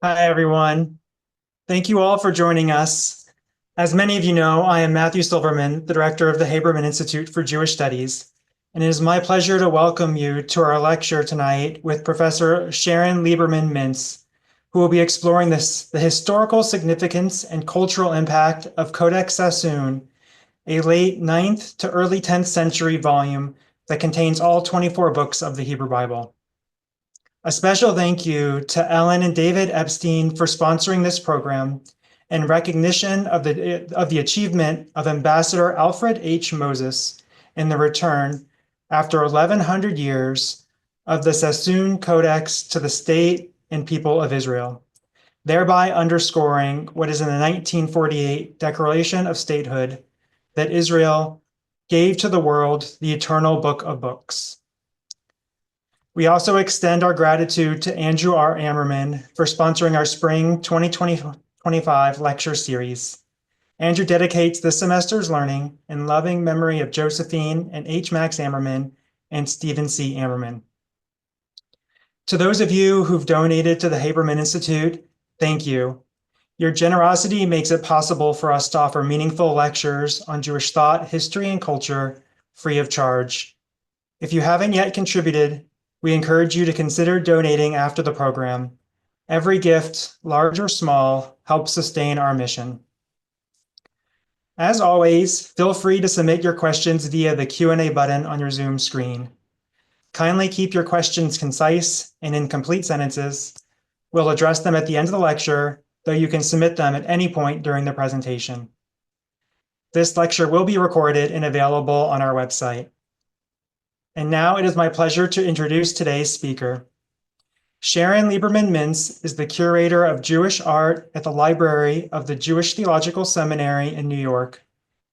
Hi, everyone. Thank you all for joining us. As many of you know, I am Matthew Silverman, the director of the Haberman Institute for Jewish Studies, and it is my pleasure to welcome you to our lecture tonight with Professor Sharon Mintz, who will be exploring the historical significance and cultural impact of Codex Sassoon, a late 9th to early 10th century volume that contains all 24 books of the Hebrew Bible. A special thank you to Ellen and David Epstein for sponsoring this program in recognition of the achievement of Ambassador Alfred H. Moses in the return, after 1,100 years, of the Sassoon Codex to the state and people of Israel, thereby underscoring what is in the 1948 Declaration of Statehood that Israel gave to the world the eternal book of books. We also extend our gratitude to Andrew R. Ammerman for sponsoring our spring 2025 lecture series. Andrew dedicates this semester's learning in loving memory of Josephine and H. Max Ammerman and Stephen C. Ammerman. To those of you who've donated to the Haberman Institute, thank you. Your generosity makes it possible for us to offer meaningful lectures on Jewish thought, history, and culture free of charge. If you haven't yet contributed, we encourage you to consider donating after the program. Every gift, large or small, helps sustain our mission. As always, feel free to submit your questions via the Q&A button on your Zoom screen. Kindly keep your questions concise and in complete sentences. We'll address them at the end of the lecture, though you can submit them at any point during the presentation. This lecture will be recorded and available on our website. And now it is my pleasure to introduce today's speaker. Sharon Mintz is the curator of Jewish art at the Library of the Jewish Theological Seminary in New York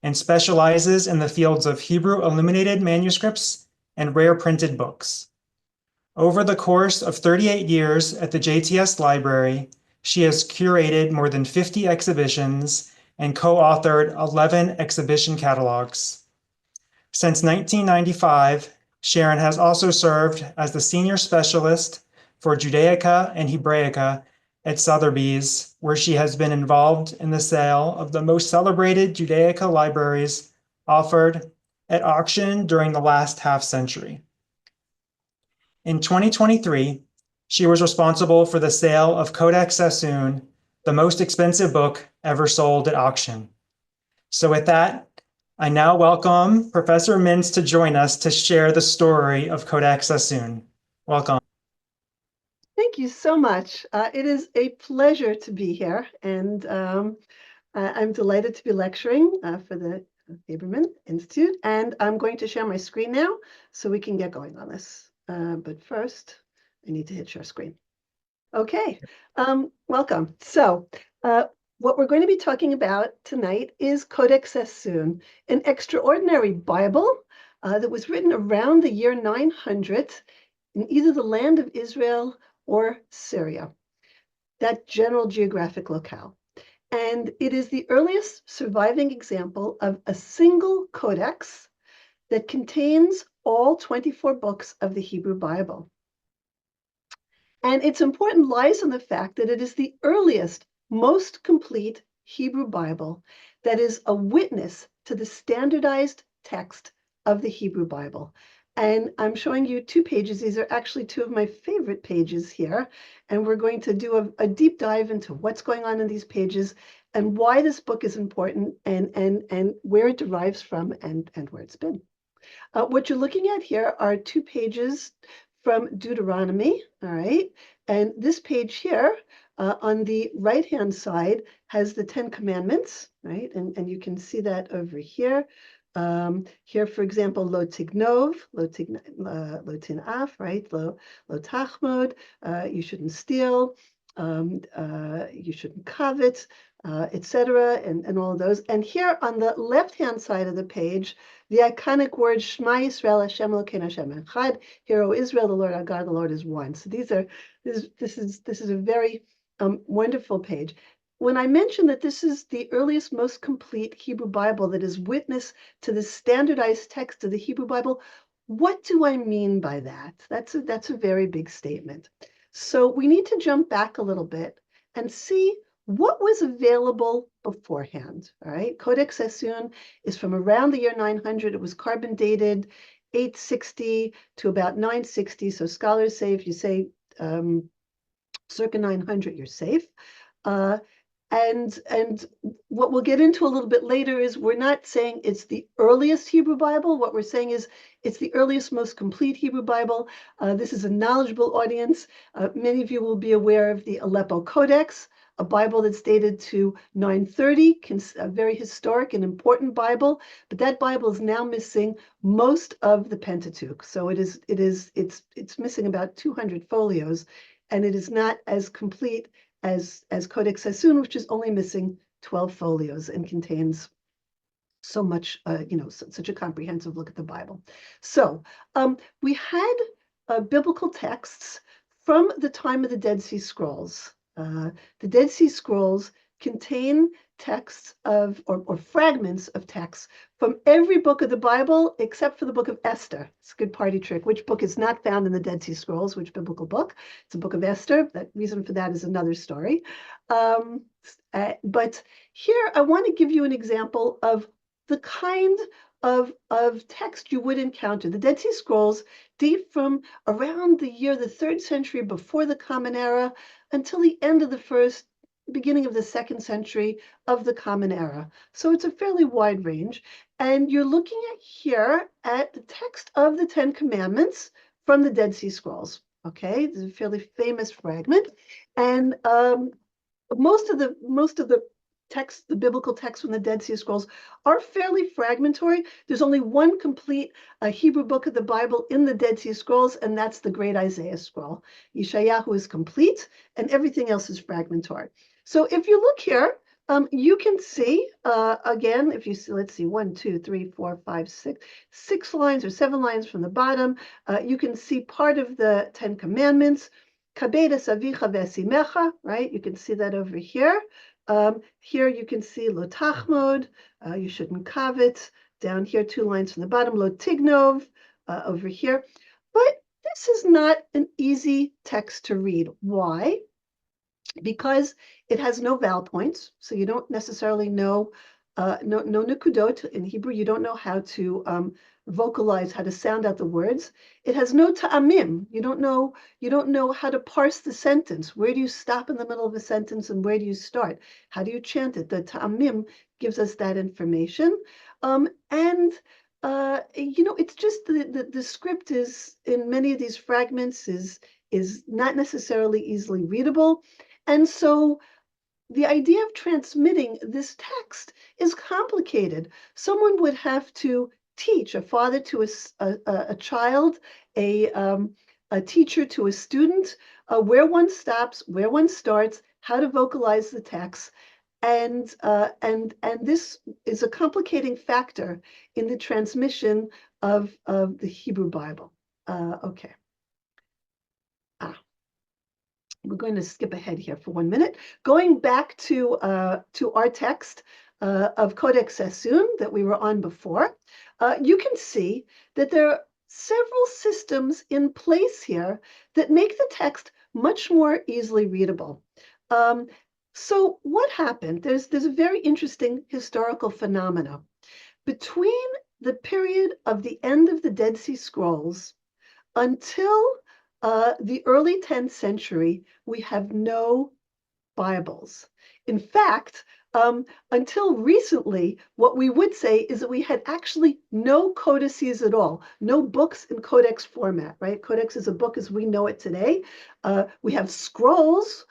and specializes in the fields of Hebrew illuminated manuscripts and rare printed books. Over the course of 38 years at the JTS Library, she has curated more than 50 exhibitions and co-authored 11 exhibition catalogs. Since 1995, Sharon has also served as the senior specialist for Judaica and Hebraica at Sotheby's, where she has been involved in the sale of the most celebrated Judaica libraries offered at auction during the last half century. In 2023, she was responsible for the sale of Codex Sassoon, the most expensive book ever sold at auction. So with that, I now welcome Professor Mintz to join us to share the story of Codex Sassoon. Welcome. Thank you so much. It is a pleasure to be here, and I'm delighted to be lecturing for the Haberman Institute, and I'm going to share my screen now so we can get going on this. But first, I need to hit share screen. Okay, welcome. So what we're going to be talking about tonight is Codex Sassoon, an extraordinary Bible that was written around the year 900 in either the land of Israel or Syria, that general geographic locale. And it is the earliest surviving example of a single codex that contains all 24 books of the Hebrew Bible. And its importance lies in the fact that it is the earliest, most complete Hebrew Bible that is a witness to the standardized text of the Hebrew Bible. And I'm showing you two pages. These are actually two of my favorite pages here. And we're going to do a deep dive into what's going on in these pages and why this book is important and where it derives from and where it's been. What you're looking at here are two pages from Deuteronomy, all right? And this page here on the right-hand side has the 10 Commandments, right? And you can see that over here. Here, for example, lo tignov, lo tinaf, right? Lo tachmod, you shouldn't steal, you shouldn't covet, etc., and all of those. And here on the left-hand side of the page, the iconic words Shema Yisrael Hashem Elokeinu Hashem Echad. Hear, O Israel, the Lord our God, the Lord is one. So this is a very wonderful page. When I mention that this is the earliest, most complete Hebrew Bible that is witness to the standardized text of the Hebrew Bible, what do I mean by that? That's a very big statement. So we need to jump back a little bit and see what was available beforehand. All right, Codex Sassoon is from around the year 900. It was carbon dated 860 to about 960. So scholars say if you say circa 900, you're safe. And what we'll get into a little bit later is we're not saying it's the earliest Hebrew Bible. What we're saying is it's the earliest, most complete Hebrew Bible. This is a knowledgeable audience. Many of you will be aware of the Aleppo Codex, a Bible that's dated to 930, a very historic and important Bible. But that Bible is now missing most of the Pentateuch. So it's missing about 200 folios, and it is not as complete as Codex Sassoon, which is only missing 12 folios and contains so much, such a comprehensive look at the Bible. So we had biblical texts from the time of the Dead Sea Scrolls. The Dead Sea Scrolls contain texts of, or fragments of texts from every book of the Bible except for the book of Esther. It's a good party trick. Which book is not found in the Dead Sea Scrolls? Which biblical book? It's a book of Esther. The reason for that is another story. But here I want to give you an example of the kind of text you would encounter. The Dead Sea Scrolls date from around the 3rd century before the Common Era until the end of the beginning of the 2nd century of the Common Era. So it's a fairly wide range. And you're looking at the text of the 10 Commandments from the Dead Sea Scrolls. Okay, this is a fairly famous fragment. And most of the text, the biblical text from the Dead Sea Scrolls, are fairly fragmentary. There's only one complete Hebrew book of the Bible in the Dead Sea Scrolls, and that's the Great Isaiah Scroll. Yeshayahu is complete, and everything else is fragmentary. So if you look here, you can see, again, if you see, let's see, 1, 2, 3, 4, 5, 6 lines or 7 lines from the bottom, you can see part of the 10 Commandments. Kabed es avicha ve'esimecha, right? You can see that over here. Here you can see lo tachmod, you shouldn't covet. Down here, 2 lines from the bottom, lo tignov, over here. But this is not an easy text to read. Why? Because it has no vowel points, so you don't necessarily know, no nekudot. In Hebrew, you don't know how to vocalize, how to sound out the words. It has no ta'amim. You don't know how to parse the sentence. Where do you stop in the middle of a sentence and where do you start? How do you chant it? The ta'amim gives us that information. It's just the script is, in many of these fragments, is not necessarily easily readable. And so the idea of transmitting this text is complicated. Someone would have to teach, a father to a child, a teacher to a student, where one stops, where one starts, how to vocalize the text. And this is a complicating factor in the transmission of the Hebrew Bible. Okay. We're going to skip ahead here for 1 minute. Going back to our text of Codex Sassoon that we were on before, you can see that there are several systems in place here that make the text much more easily readable. So what happened? There's a very interesting historical phenomena. Between the period of the end of the Dead Sea Scrolls until the early 10th century, we have no Bibles. In fact, until recently, what we would say is that we had actually no codices at all, no books in codex format, right? Codex is a book as we know it today. We have scrolls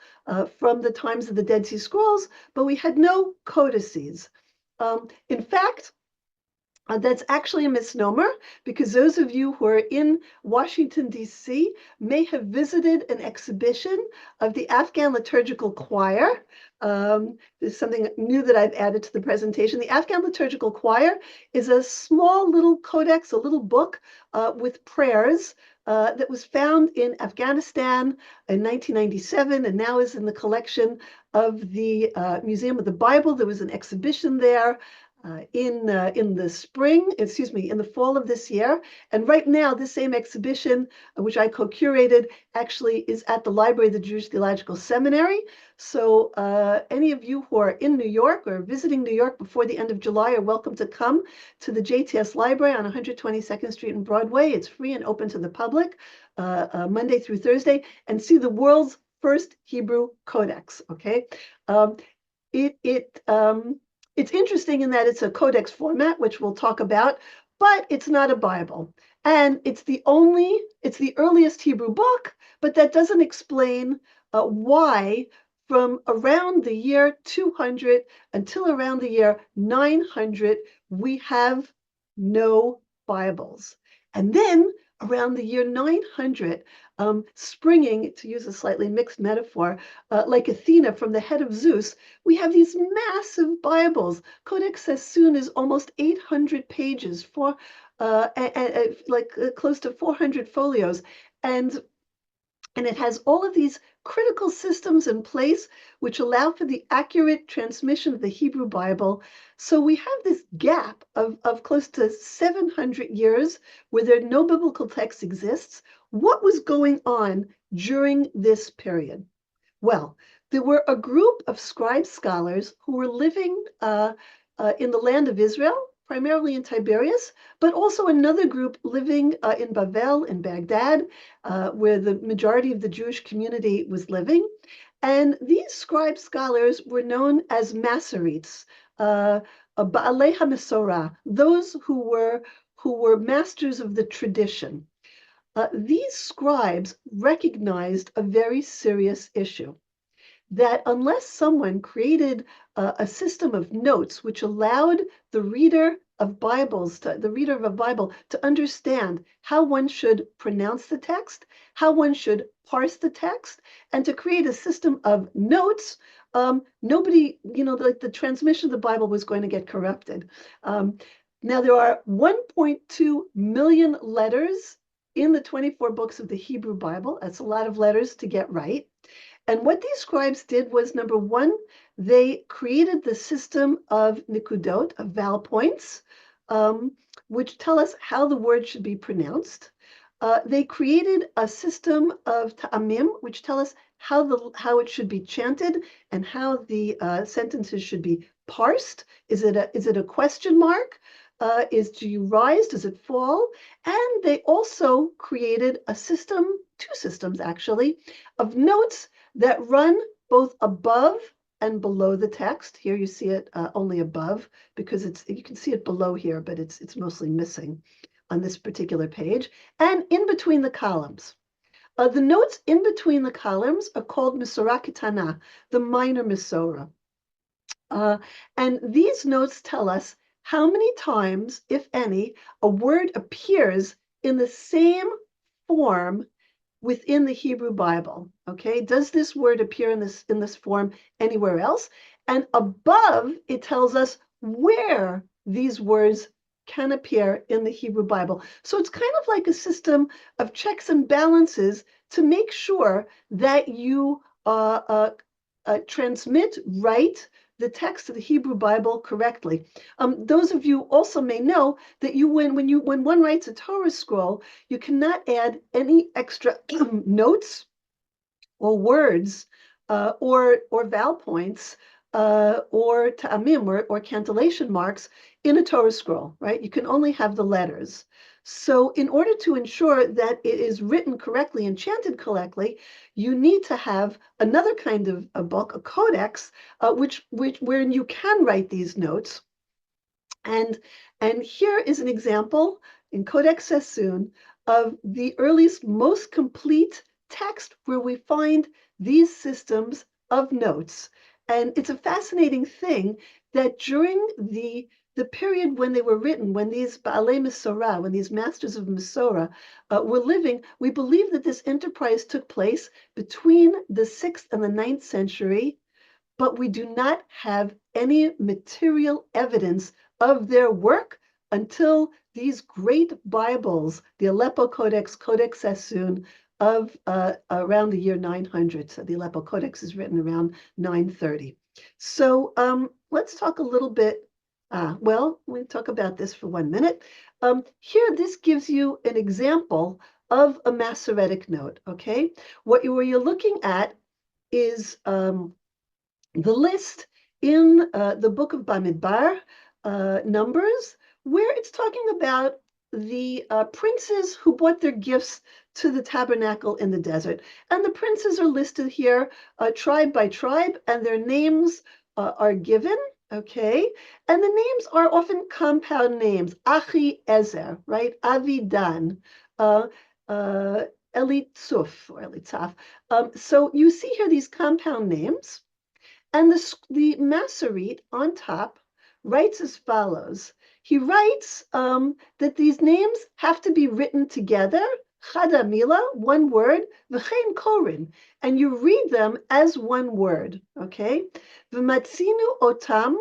from the times of the Dead Sea Scrolls, but we had no codices. In fact, that's actually a misnomer, because those of you who are in Washington, D.C. may have visited an exhibition of the Afghan Liturgical Choir. There's something new that I've added to the presentation. The Afghan Liturgical Choir is a small little codex, a little book with prayers that was found in Afghanistan in 1997 and now is in the collection of the Museum of the Bible. There was an exhibition there. in the spring, excuse me, in the fall of this year. And right now, this same exhibition, which I co-curated, actually is at the Library of the Jewish Theological Seminary. So any of you who are in New York or visiting New York before the end of July are welcome to come to the JTS Library on 122nd Street and Broadway. It's free and open to the public Monday through Thursday, and see the world's first Hebrew Codex, okay? It's interesting in that it's a codex format, which we'll talk about, but it's not a Bible. And it's the earliest Hebrew book, but that doesn't explain why from around the year 200 until around the year 900, we have no Bibles. And then around the year 900, springing, to use a slightly mixed metaphor, like Athena from the head of Zeus, we have these massive Bibles. Codex Sassoon is almost 800 pages, close to 400 folios. And it has all of these critical systems in place which allow for the accurate transmission of the Hebrew Bible. So we have this gap of close to 700 years where no biblical text exists. What was going on during this period? Well, there were a group of scribe scholars who were living in the land of Israel, primarily in Tiberias, but also another group living in Bavel, in Baghdad, where the majority of the Jewish community was living. And these scribe scholars were known as Masoretes, Ba'alei HaMesorah, those who were masters of the tradition. These scribes recognized a very serious issue, that unless someone created a system of notes which allowed the reader of a Bible to understand how one should pronounce the text, how one should parse the text, and to create a system of notes, nobody, like the transmission of the Bible was going to get corrupted. Now there are 1.2 million letters in the 24 books of the Hebrew Bible. That's a lot of letters to get right. And what these scribes did was, number one, they created the system of nikudot, of vowel points, which tell us how the word should be pronounced. They created a system of ta'amim, which tell us how it should be chanted and how the sentences should be parsed. Is it a question mark? Do you rise? Does it fall? And they also created two systems actually, of notes that run both above and below the text. Here you see it only above, because you can see it below here, but it's mostly missing on this particular page, and in between the columns. The notes in between the columns are called Mesorah Ketana, the minor Mesorah. And these notes tell us how many times, if any, a word appears in the same form within the Hebrew Bible. Okay, does this word appear in this form anywhere else? And above, it tells us where these words can appear in the Hebrew Bible. So it's kind of like a system of checks and balances to make sure that you transmit right the text of the Hebrew Bible correctly. Those of you also may know that when one writes a Torah scroll, you cannot add any extra notes or words or vowel points or ta'amim or cantillation marks in a Torah scroll, right? You can only have the letters. So in order to ensure that it is written correctly and chanted correctly, you need to have another kind of a book, a codex, wherein you can write these notes. And here is an example in Codex Sassoon of the earliest, most complete text where we find these systems of notes. And it's a fascinating thing that during the period when they were written, when these Ba'alei Mesorah, when these masters of Mesorah were living, we believe that this enterprise took place between the 6th and the 9th century, but we do not have any material evidence of their work until these great Bibles, the Aleppo Codex, Codex Sassoon, of around the year 900. So the Aleppo Codex is written around 930. So let's talk a little bit Well, we'll talk about this for 1 minute. Here, this gives you an example of a Masoretic note, okay? Where you're looking at is the list in the book of Bamidbar, Numbers, where it's talking about the princes who brought their gifts to the tabernacle in the desert. And the princes are listed here tribe by tribe, and their names are given, okay? And the names are often compound names. Achi Ezer, right? Avidan, Elitzuf, or Elitzaf. So you see here these compound names. And the Masoret on top writes as follows. He writes that these names have to be written together, chada mila, one word, v'chein korin, and you read them as one word, okay? V'matzinu otam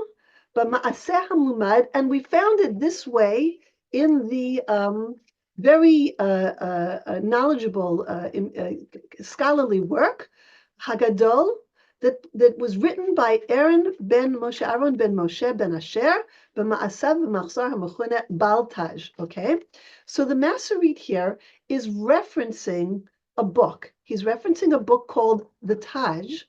b'ma'aseh hamlumad, and we found it this way in the very knowledgeable scholarly work, Hagadol, that was written by Aaron ben Moshe ben Asher, b'ma'asav v'machzar ha'mechune Bal Taj, okay? So the Masoret here is referencing a book. He's referencing a book called the Taj.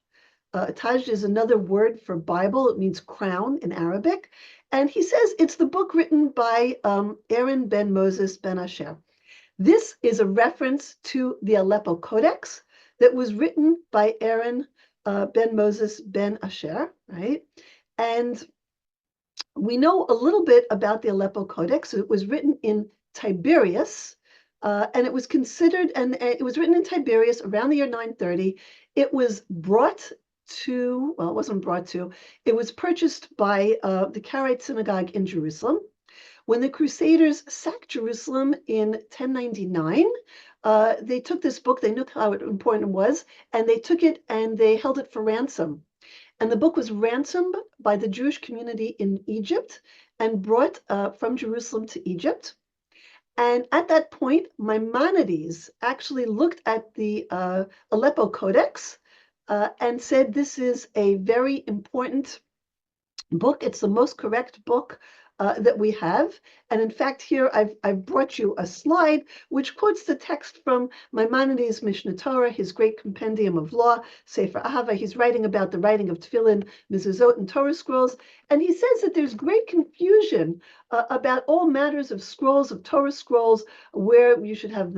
Taj is another word for Bible. It means crown in Arabic. And he says it's the book written by Aaron ben Moses ben Asher. This is a reference to the Aleppo Codex that was written by Aaron ben Moses ben Asher, right? And we know a little bit about the Aleppo Codex. It was written in Tiberias, and it was considered, and it was written in Tiberias around the year 930. It was brought to, well, it wasn't brought to, it was purchased by the Karaite synagogue in Jerusalem. When the Crusaders sacked Jerusalem in 1099, they took this book, they knew how important it was, and they took it and they held it for ransom. And the book was ransomed by the Jewish community in Egypt and brought from Jerusalem to Egypt. And at that point, Maimonides actually looked at the Aleppo Codex and said, this is a very important book. It's the most correct book that we have. And in fact, here I've brought you a slide which quotes the text from Maimonides' Mishneh Torah, his great compendium of law, Sefer Ahava. He's writing about the writing of Tefillin, Mezuzot, and Torah scrolls. And he says that there's great confusion about all matters of scrolls, of Torah scrolls, where you should have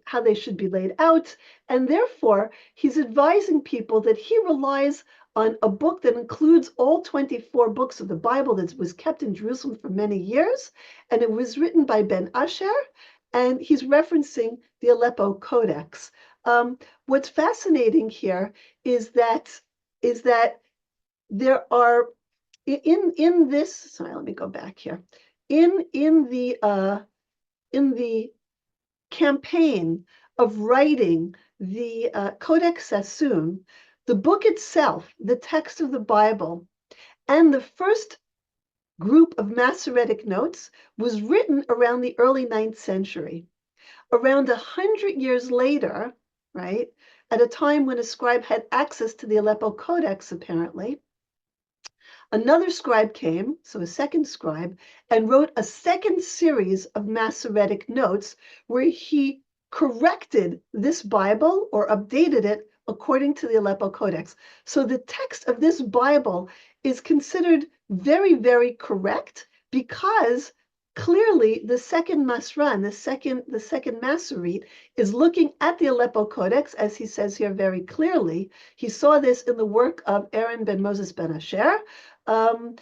how they should be laid out. And therefore, he's advising people that he relies on a book that includes all 24 books of the Bible that was kept in Jerusalem for many years. And it was written by Ben Asher, and he's referencing the Aleppo Codex. What's fascinating here is that there are, in this, sorry, let me go back here. In the campaign of writing the Codex Sassoon, the book itself, the text of the Bible, and the first group of Masoretic notes was written around the early 9th century. Around 100 years later, right, at a time when a scribe had access to the Aleppo Codex, apparently, another scribe came, so a second scribe, and wrote a second series of Masoretic notes where he corrected this Bible or updated it according to the Aleppo Codex. So the text of this Bible is considered very, very correct because clearly the second Masran, the second Masoret, is looking at the Aleppo Codex, as he says here very clearly. He saw this in the work of Aaron ben Moses ben Asher, and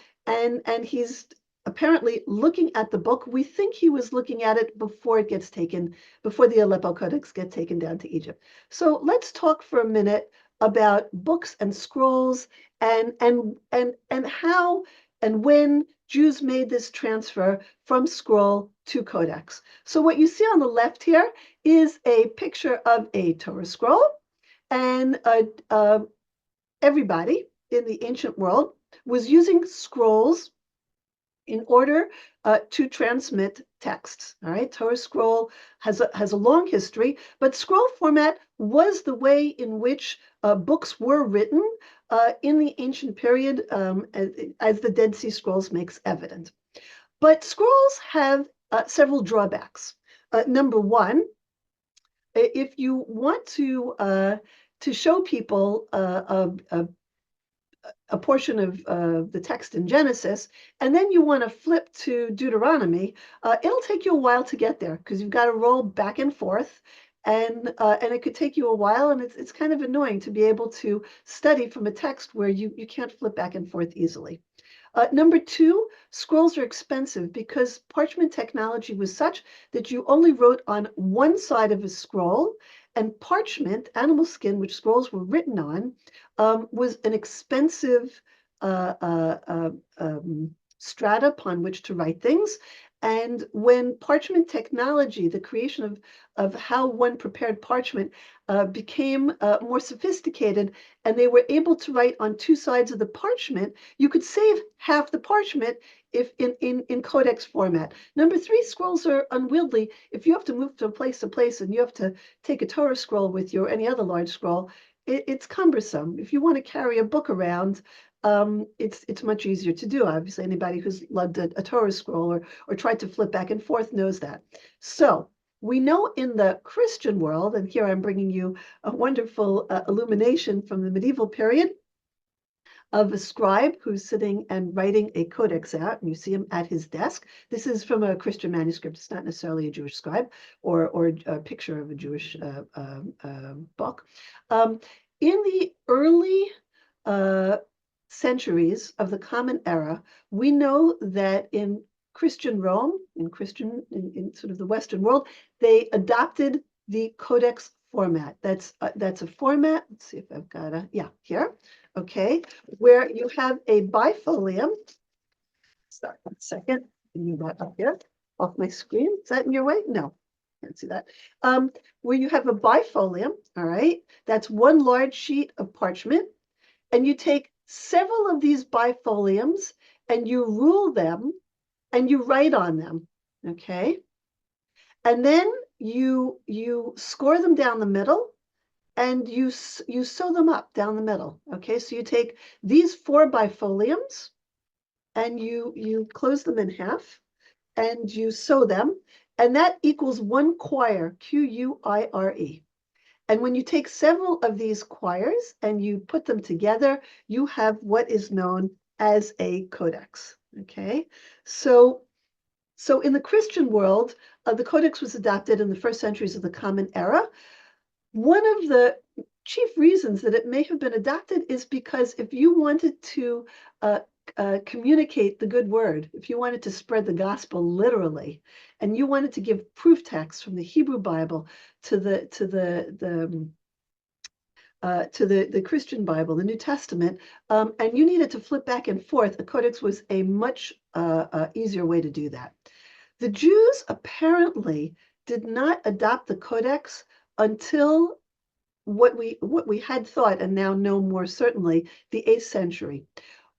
he's apparently looking at the book. We think he was looking at it before the Aleppo Codex gets taken down to Egypt. So let's talk for a minute about books and scrolls and how and when Jews made this transfer from scroll to codex. So what you see on the left here is a picture of a Torah scroll, and everybody in the ancient world was using scrolls in order to transmit texts. All right, Torah scroll has a long history, but scroll format was the way in which books were written in the ancient period, as the Dead Sea Scrolls makes evident. But scrolls have several drawbacks. Number one, if you want to show people a portion of the text in Genesis, and then you want to flip to Deuteronomy, it'll take you a while to get there because you've got to roll back and forth, and it could take you a while, and it's kind of annoying to be able to study from a text where you can't flip back and forth easily. Number two, scrolls are expensive because parchment technology was such that you only wrote on one side of a scroll, and parchment, animal skin, which scrolls were written on, was an expensive strata upon which to write things. And when parchment technology, the creation of how one prepared parchment, became more sophisticated, and they were able to write on two sides of the parchment, you could save half the parchment if in codex format. Number three, scrolls are unwieldy. If you have to move from place to place and you have to take a Torah scroll with you or any other large scroll, it's cumbersome. If you want to carry a book around, it's much easier to do. Obviously, anybody who's lugged a Torah scroll or tried to flip back and forth knows that. So we know in the Christian world, and here I'm bringing you a wonderful illumination from the medieval period of a scribe who's sitting and writing a codex out, and you see him at his desk. This is from a Christian manuscript. It's not necessarily a Jewish scribe or a picture of a Jewish book. In the early centuries of the Common Era, we know that in Christian Rome, in sort of the Western world, they adopted the Codex format. That's a format. Let's see if I've got here. Okay, where you have a bifolium. Sorry, 1 second. Move that up here off my screen. Is that in your way? No, can't see that. Where you have a bifolium. All right, that's one large sheet of parchment, and you take several of these bifoliums and you rule them and you write on them. Okay, and then you score them down the middle, and you sew them up down the middle. Okay, so you take these 4 bifoliums and you close them in half and you sew them, and that equals 1 quire, Quire. And when you take several of these quires and you put them together, you have what is known as a codex. Okay, so in the Christian world, the codex was adopted in the first centuries of the Common Era. One of the chief reasons that it may have been adopted is because if you wanted to communicate the good word, if you wanted to spread the gospel literally, and you wanted to give proof texts from the Hebrew Bible to the Christian Bible, the New Testament, and you needed to flip back and forth, a codex was a much easier way to do that. The Jews apparently did not adopt the codex until what we had thought and now know more certainly, the 8th century.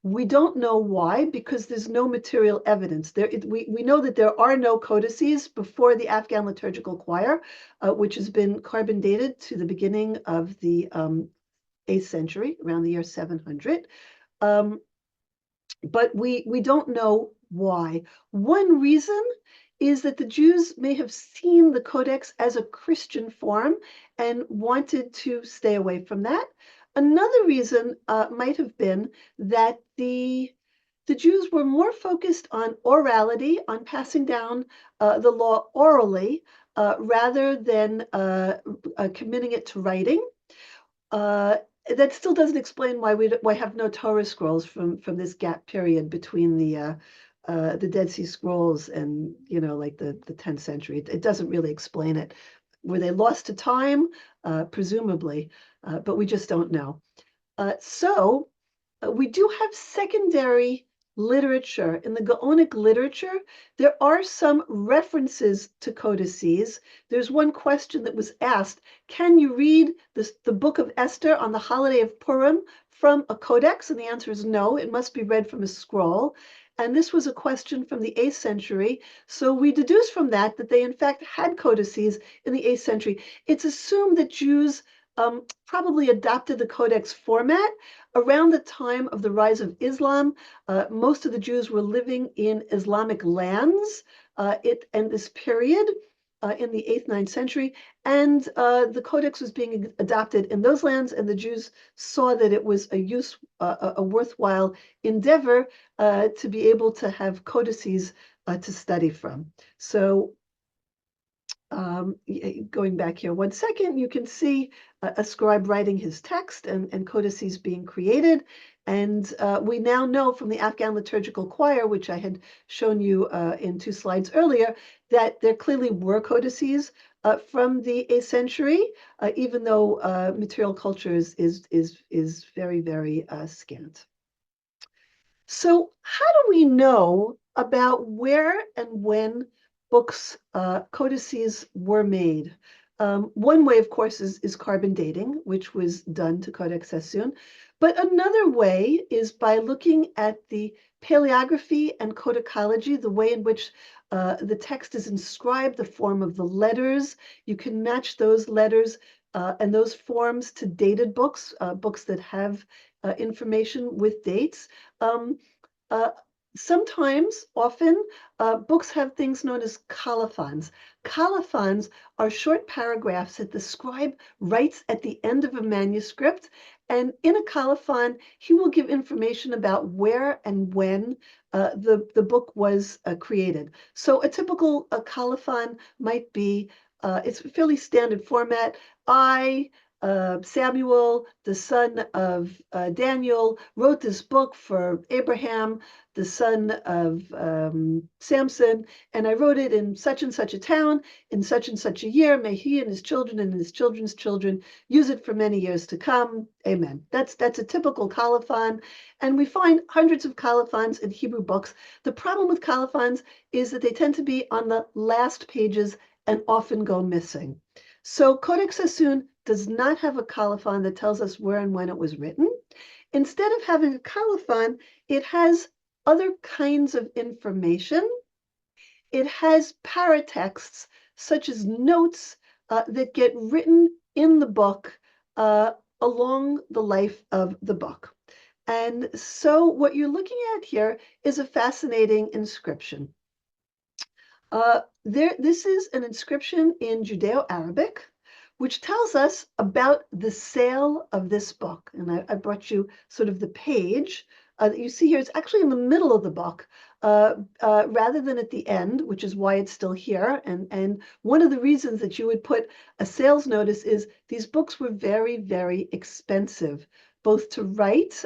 We don't know why, because there's no material evidence. We know that there are no codices before the Afghan liturgical choir, which has been carbon dated to the beginning of the 8th century, around the year 700. But we don't know why. One reason is that the Jews may have seen the Codex as a Christian form and wanted to stay away from that. Another reason might have been that the Jews were more focused on orality, on passing down the law orally, rather than committing it to writing. That still doesn't explain why we have no Torah scrolls from this gap period between the Dead Sea Scrolls and, like the 10th century. It doesn't really explain it. Were they lost to time? Presumably, but we just don't know. So we do have secondary literature. In the Gaonic literature, there are some references to codices. There's one question that was asked: can you read the book of Esther on the holiday of Purim from a codex? And the answer is no, it must be read from a scroll. And this was a question from the 8th century. So we deduce from that they in fact had codices in the 8th century. It's assumed that Jews probably adopted the Codex format around the time of the rise of Islam. Most of the Jews were living in Islamic lands and this period in the 8th, 9th century, and the Codex was being adopted in those lands, and the Jews saw that it was a worthwhile endeavor to be able to have codices to study from. So going back here 1 second, you can see a scribe writing his text and codices being created. And we now know from the Afghan liturgical choir, which I had shown you in 2 slides earlier, that there clearly were codices from the 8th century, even though material culture is very, very scant. So how do we know about where and when books, codices were made? One way, of course, is carbon dating, which was done to Codex Sassoon. But another way is by looking at the paleography and codicology, the way in which the text is inscribed, the form of the letters. You can match those letters and those forms to dated books, books that have information with dates. Um, uh, often, books have things known as colophons. Colophons are short paragraphs that the scribe writes at the end of a manuscript. And in a colophon, he will give information about where and when the book was created. So a typical colophon might be, it's a fairly standard format. Samuel, the son of Daniel, wrote this book for Abraham, the son of Samson, and I wrote it in such and such a town, in such and such a year. May he and his children and his children's children use it for many years to come. Amen. That's a typical colophon, and we find hundreds of colophons in Hebrew books. The problem with colophons is that they tend to be on the last pages and often go missing. So Codex Sassoon does not have a colophon that tells us where and when it was written. Instead of having a colophon, it has other kinds of information. It has paratexts, such as notes that get written in the book along the life of the book. And so what you're looking at here is a fascinating inscription. This is an inscription in Judeo-Arabic, which tells us about the sale of this book. And I brought you sort of the page that you see here. It's actually in the middle of the book rather than at the end, which is why it's still here. And one of the reasons that you would put a sales notice is these books were very, very expensive, both to write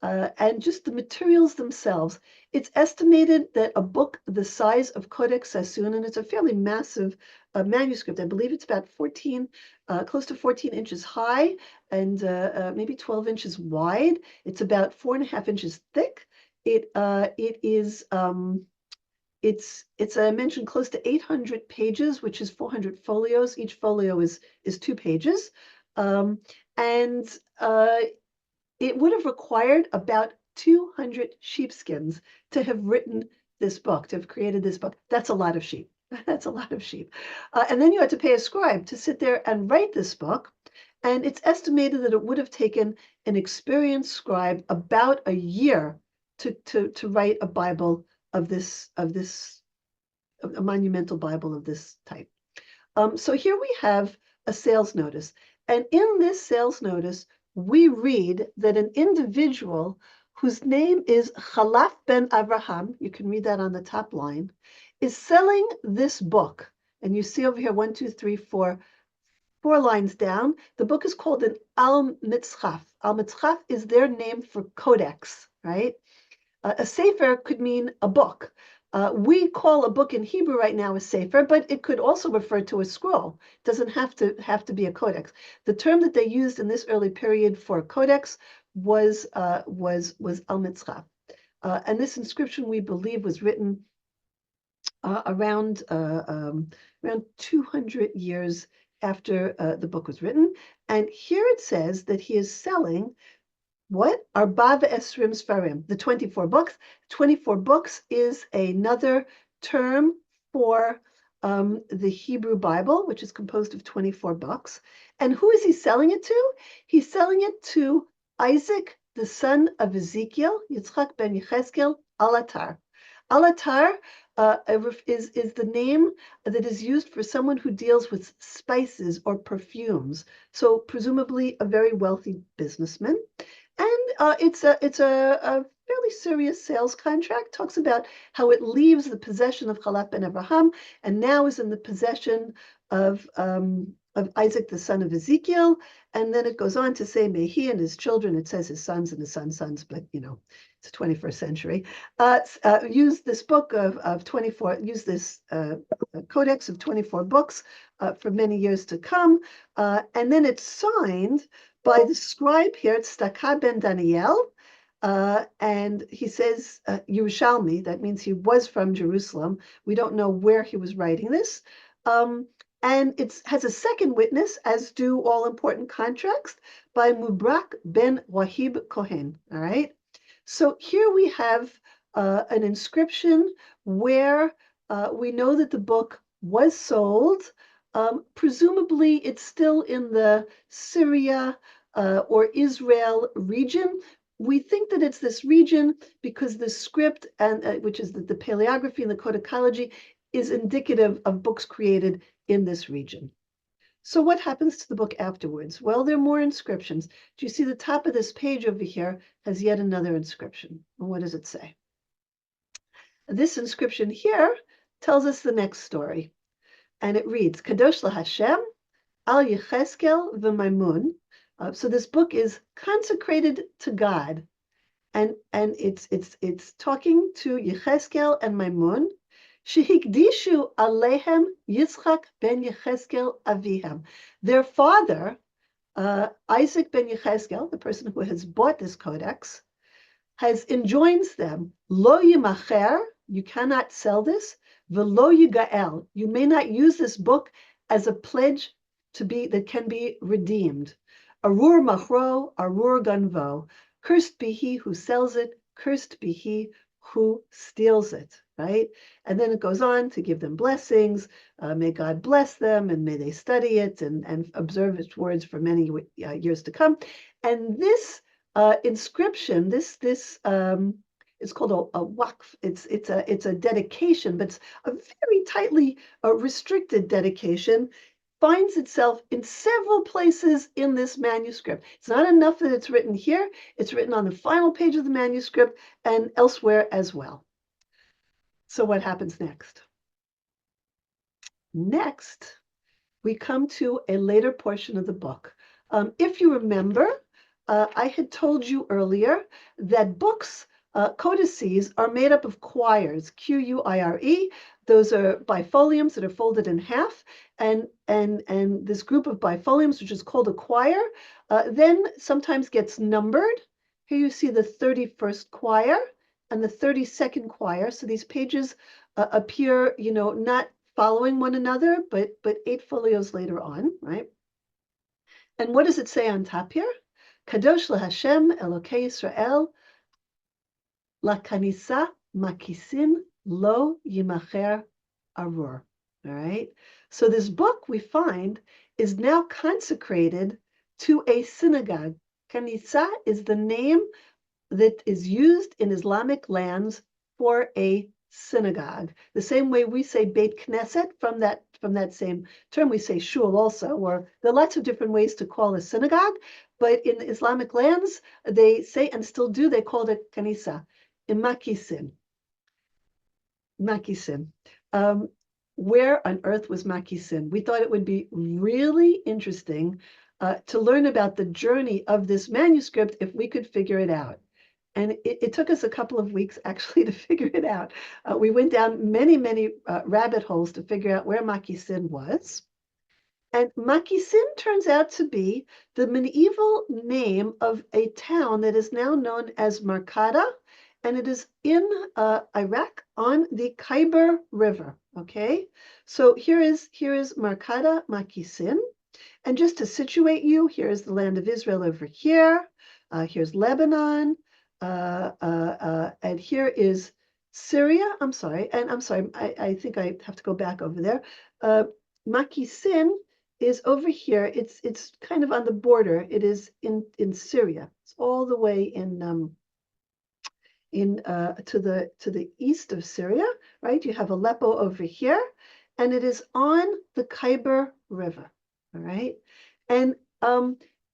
and just the materials themselves. It's estimated that a book the size of Codex Sassoon, and it's a fairly massive manuscript, I believe it's about 14, close to 14 inches high and maybe 12 inches wide. It's about 4.5 inches thick. It's I mentioned close to 800 pages, which is 400 folios. Each folio is 2 pages. And it would have required about 200 sheepskins to have written this book, to have created this book. That's a lot of sheep. That's a lot of sheep. And then you had to pay a scribe to sit there and write this book. And it's estimated that it would have taken an experienced scribe about a year to write a Bible of this, a monumental Bible of this type. So here we have a sales notice. And in this sales notice, we read that an individual whose name is Khalaf ben Avraham, you can read that on the top line, is selling this book. And you see over here, 1, 2, 3, 4 lines down. The book is called an Al-Mitzchaf. Al-Mitzchaf is their name for codex, right? A sefer could mean a book. We call a book in Hebrew right now a sefer, but it could also refer to a scroll. It doesn't have to be a codex. The term that they used in this early period for codex was al-mitzchaf. And this inscription, we believe, was written around 200 years after the book was written. And here it says that he is selling what? Arba ve'esrim Sfarim, the 24 books. 24 books is another term for the Hebrew Bible, which is composed of 24 books. And who is he selling it to? He's selling it to Isaac, the son of Ezekiel, Yitzchak ben Yechezkel, Alatar. Alatar is the name that is used for someone who deals with spices or perfumes. So presumably a very wealthy businessman. And it's a fairly serious sales contract. Talks about how it leaves the possession of Chalat ben Abraham and now is in the possession of Isaac, the son of Ezekiel. And then it goes on to say, may he and his children, it says his sons and his sons, but it's 21st century, use this book of 24, use this codex of 24 books for many years to come. And then it's signed by the scribe here, it's Stakha ben Daniel, and he says Yerushalmi, that means he was from Jerusalem. We don't know where he was writing this. And it has a second witness, as do all important contracts, by Mubrak ben Wahib Kohen, all right? So here we have an inscription where we know that the book was sold. Presumably, it's still in the Syria or Israel region. We think that it's this region because the script, and which is the paleography and the codicology, is indicative of books created in this region. So what happens to the book afterwards? Well, there are more inscriptions. Do you see the top of this page over here has yet another inscription? And what does it say? This inscription here tells us the next story. And it reads, Kadosh LaHashem, Al Yecheskel v'Maimun. So this book is consecrated to God. And it's talking to Yecheskel and Maimun. Shehikdishu alehem Yitzchak ben Yechezkel avihem. Their father, Isaac ben Yechezkel, the person who has bought this codex, enjoins them, lo yimacher, you cannot sell this, velo yigael, you may not use this book as a pledge that can be redeemed. Arur machro, arur ganvo, cursed be he who sells it, cursed be he who steals it, right? And then it goes on to give them blessings. May God bless them and may they study it and observe its words for many years to come. And this inscription, this is called a waqf. It's a dedication, but it's a very tightly restricted dedication. Finds itself in several places in this manuscript. It's not enough that it's written here. It's written on the final page of the manuscript and elsewhere as well. So what happens next? Next, we come to a later portion of the book. If you remember, I had told you earlier that books, codices, are made up of quires, Q-U-I-R-E. Those are bifoliums that are folded in half, and this group of bifoliums, which is called a quire, then sometimes gets numbered. Here you see the 31st quire and the 32nd quire. So these pages appear, not following one another, but 8 folios later on, right? And what does it say on top here? Kadosh LaHashem Elokei Yisrael LaKanisa Makisin Lo Yimacher Arur. All right. So this book we find is now consecrated to a synagogue. Kanisa is the name that is used in Islamic lands for a synagogue. The same way we say Beit Knesset from that same term, we say shul also, or there are lots of different ways to call a synagogue, but in Islamic lands, they say, and still do, they call it kanisa. In Makisin. Where on earth was Makisin? We thought it would be really interesting to learn about the journey of this manuscript if we could figure it out. And it took us a couple of weeks actually to figure it out. We went down many rabbit holes to figure out where Makisin was. And Makisin turns out to be the medieval name of a town that is now known as Markada, and it is in Iraq on the Khyber River, okay? So here is Markada, Makisin. And just to situate you, here is the land of Israel over here. Here's Lebanon. And here is Syria, I'm sorry, and I'm sorry, I think I have to go back over there. Makisin is over here. It's kind of on the border. It is in Syria. It's all the way in to the east of Syria, right? You have Aleppo over here, and it is on the Khyber River, all right? And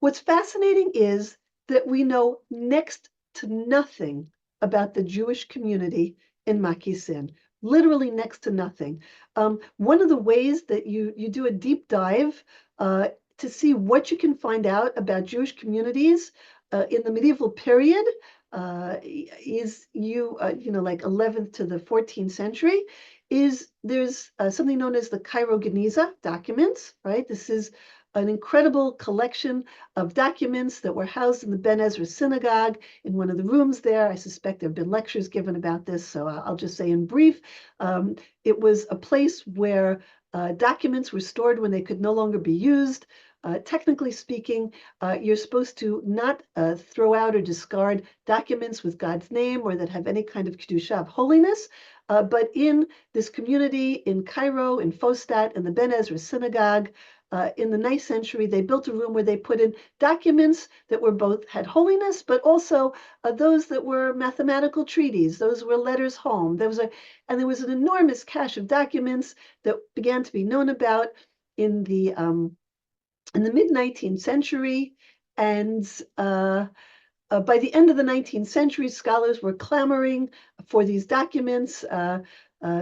what's fascinating is that we know next to nothing about the Jewish community in Makisin, literally next to nothing. One of the ways that you do a deep dive to see what you can find out about Jewish communities in the medieval period is like 11th to the 14th century, is there's something known as the Cairo Geniza documents, right? This is an incredible collection of documents that were housed in the Ben Ezra synagogue in one of the rooms there. I suspect there have been lectures given about this, so I'll just say in brief, it was a place where documents were stored when they could no longer be used. Technically speaking, you're supposed to not throw out or discard documents with God's name or that have any kind of kedusha of holiness. But in this community in Cairo, in Fostat, in the Ben Ezra synagogue, in the 9th century, they built a room where they put in documents that were both had holiness, but also those that were mathematical treaties. Those were letters home. And there was an enormous cache of documents that began to be known about in the mid-19th century, and by the end of the 19th century, scholars were clamoring for these documents.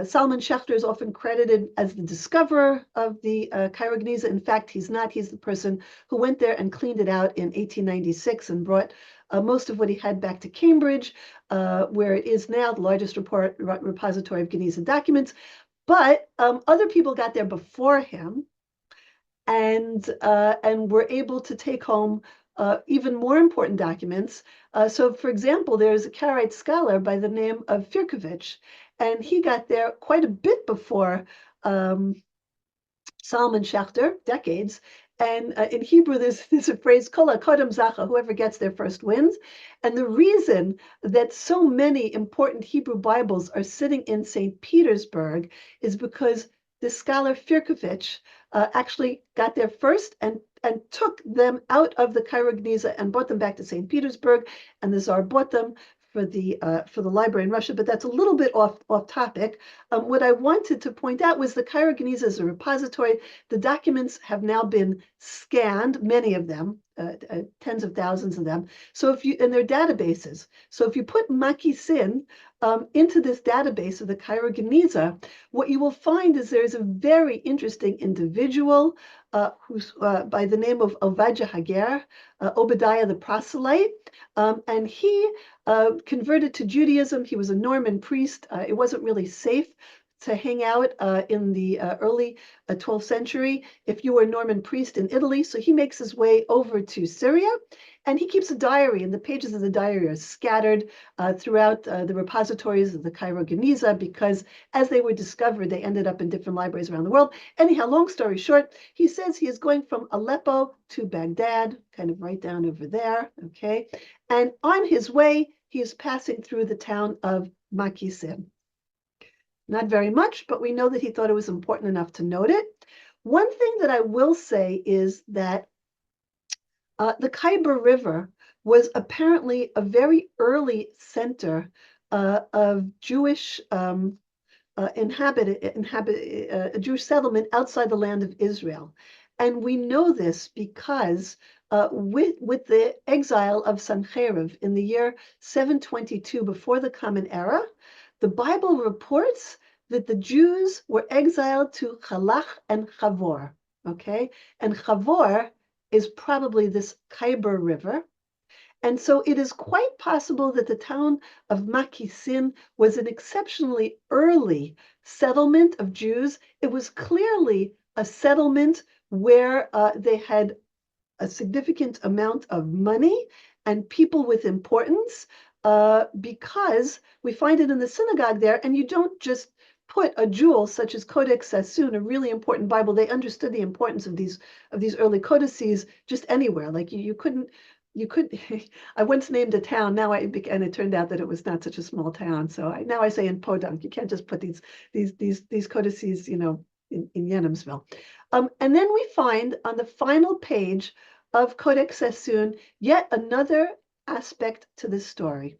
Salman Schechter is often credited as the discoverer of the Cairo Geniza. In fact, he's not. He's the person who went there and cleaned it out in 1896 and brought most of what he had back to Cambridge, where it is now the largest repository of Geniza documents. But other people got there before him, and were able to take home even more important documents. So, for example, there's a Karaite scholar by the name of Firkovich, and he got there quite a bit before Salman Schechter, decades. And in Hebrew, there's a phrase, Kol HaKodem Zacha, whoever gets there first wins. And the reason that so many important Hebrew Bibles are sitting in St. Petersburg is because the scholar Firkovich actually got there first and took them out of the Cairo Geniza and brought them back to St. Petersburg, and the Tsar bought them for the library in Russia. But that's a little bit off topic. What I wanted to point out was the Cairo Geniza is a repository. The documents have now been scanned, many of them, tens of thousands of them. So and they're databases. So if you put Makisin into this database of the Cairo Geniza, what you will find is there's a very interesting individual who's by the name of Ovadja Hager, Obadiah the proselyte, and he converted to Judaism. He was a Norman priest. It wasn't really safe to hang out in the early 12th century if you were a Norman priest in Italy. So he makes his way over to Syria, and he keeps a diary, and the pages of the diary are scattered throughout the repositories of the Cairo Geniza, because as they were discovered, they ended up in different libraries around the world. Anyhow, long story short, he says he is going from Aleppo to Baghdad, kind of right down over there, okay? And on his way, he is passing through the town of Makisin. Not very much, but we know that he thought it was important enough to note it. One thing that I will say is that the Khyber River was apparently a very early center of Jewish a Jewish settlement outside the land of Israel. And we know this because with the exile of Sancherib in the year 722 before the Common Era, the Bible reports that the Jews were exiled to Halach and Chavor, okay? And Chavor is probably this Khyber River. And so it is quite possible that the town of Makisin was an exceptionally early settlement of Jews. It was clearly a settlement where they had a significant amount of money and people with importance, because we find it in the synagogue there, and you don't just put a jewel such as Codex Sassoon, a really important Bible. They understood the importance of these early codices just anywhere. Like you couldn't you could, I once named a town, and it turned out that it was not such a small town. So now I say in Podunk, you can't just put these codices, in Yenomsville. And then we find on the final page of Codex Sassoon yet another aspect to this story.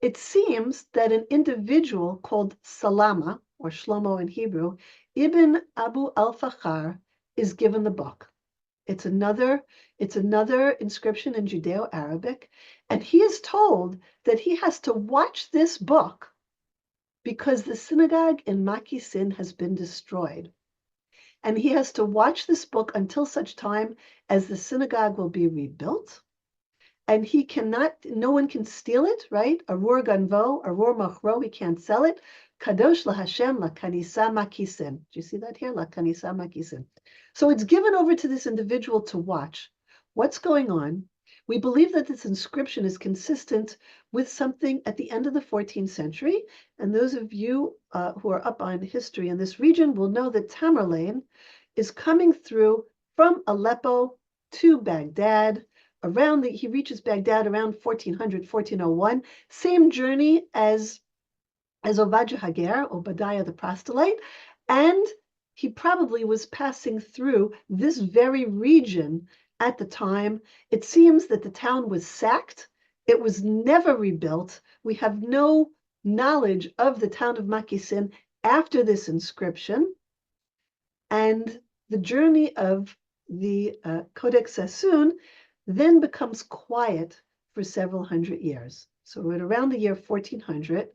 It seems that an individual called Salama, or Shlomo in Hebrew, Ibn Abu al-Fakhar, is given the book. It's another inscription in Judeo-Arabic, and he is told that he has to watch this book because the synagogue in Makisin has been destroyed. And he has to watch this book until such time as the synagogue will be rebuilt. And no one can steal it, right? Arur ganvo, arur machro, he can't sell it. Kadosh laHashem la kanisa makisin. Do you see that here? La kanisa makisin. So it's given over to this individual to watch what's going on. We believe that this inscription is consistent with something at the end of the 14th century. And those of you who are up on history in this region will know that Tamerlane is coming through from Aleppo to Baghdad. He reaches Baghdad around 1400, 1401. Same journey as Obadiah Hager, Obadiah the proselyte, and he probably was passing through this very region at the time. It seems that the town was sacked. It was never rebuilt. We have no knowledge of the town of Makisin after this inscription. And the journey of the Codex Sassoon then becomes quiet for several hundred years. So at around the year 1400,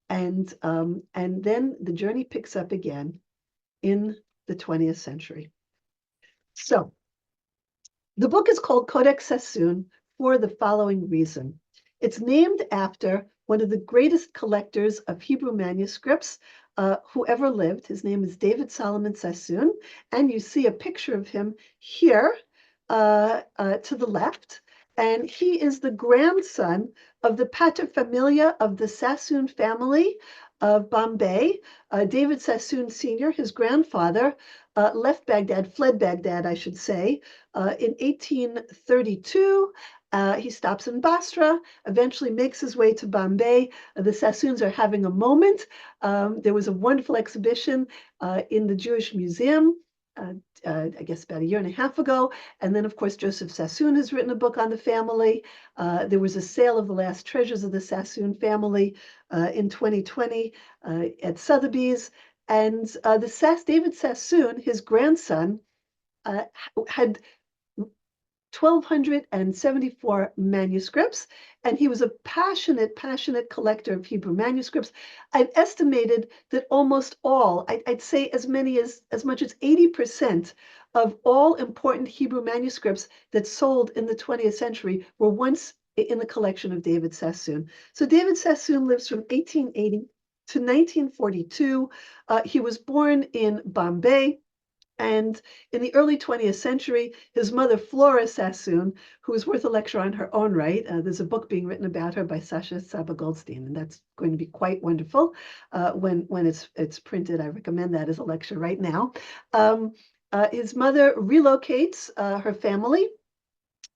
and then the journey picks up again in the 20th century. So the book is called Codex Sassoon for the following reason. It's named after one of the greatest collectors of Hebrew manuscripts who ever lived. His name is David Solomon Sassoon, and you see a picture of him here to the left. And he is the grandson of the paterfamilia of the Sassoon family of Bombay. David Sassoon Sr., his grandfather, fled Baghdad, I should say, in 1832. He stops in Basra, eventually makes his way to Bombay. The Sassoons are having a moment. There was a wonderful exhibition in the Jewish Museum, I guess about a year and a half ago. And then, of course, Joseph Sassoon has written a book on the family. There was a sale of the last treasures of the Sassoon family in 2020 at Sotheby's. And David Sassoon, his grandson, had 1,274 manuscripts, and he was a passionate collector of Hebrew manuscripts. I've estimated that almost all, I'd say as much as 80% of all important Hebrew manuscripts that sold in the 20th century were once in the collection of David Sassoon. So David Sassoon lives from 1880 to 1942. He was born in Bombay. And in the early 20th century, his mother, Flora Sassoon, who is worth a lecture on her own right, there's a book being written about her by Sasha Saba Goldstein, and that's going to be quite wonderful when it's printed. I recommend that as a lecture right now. His mother relocates her family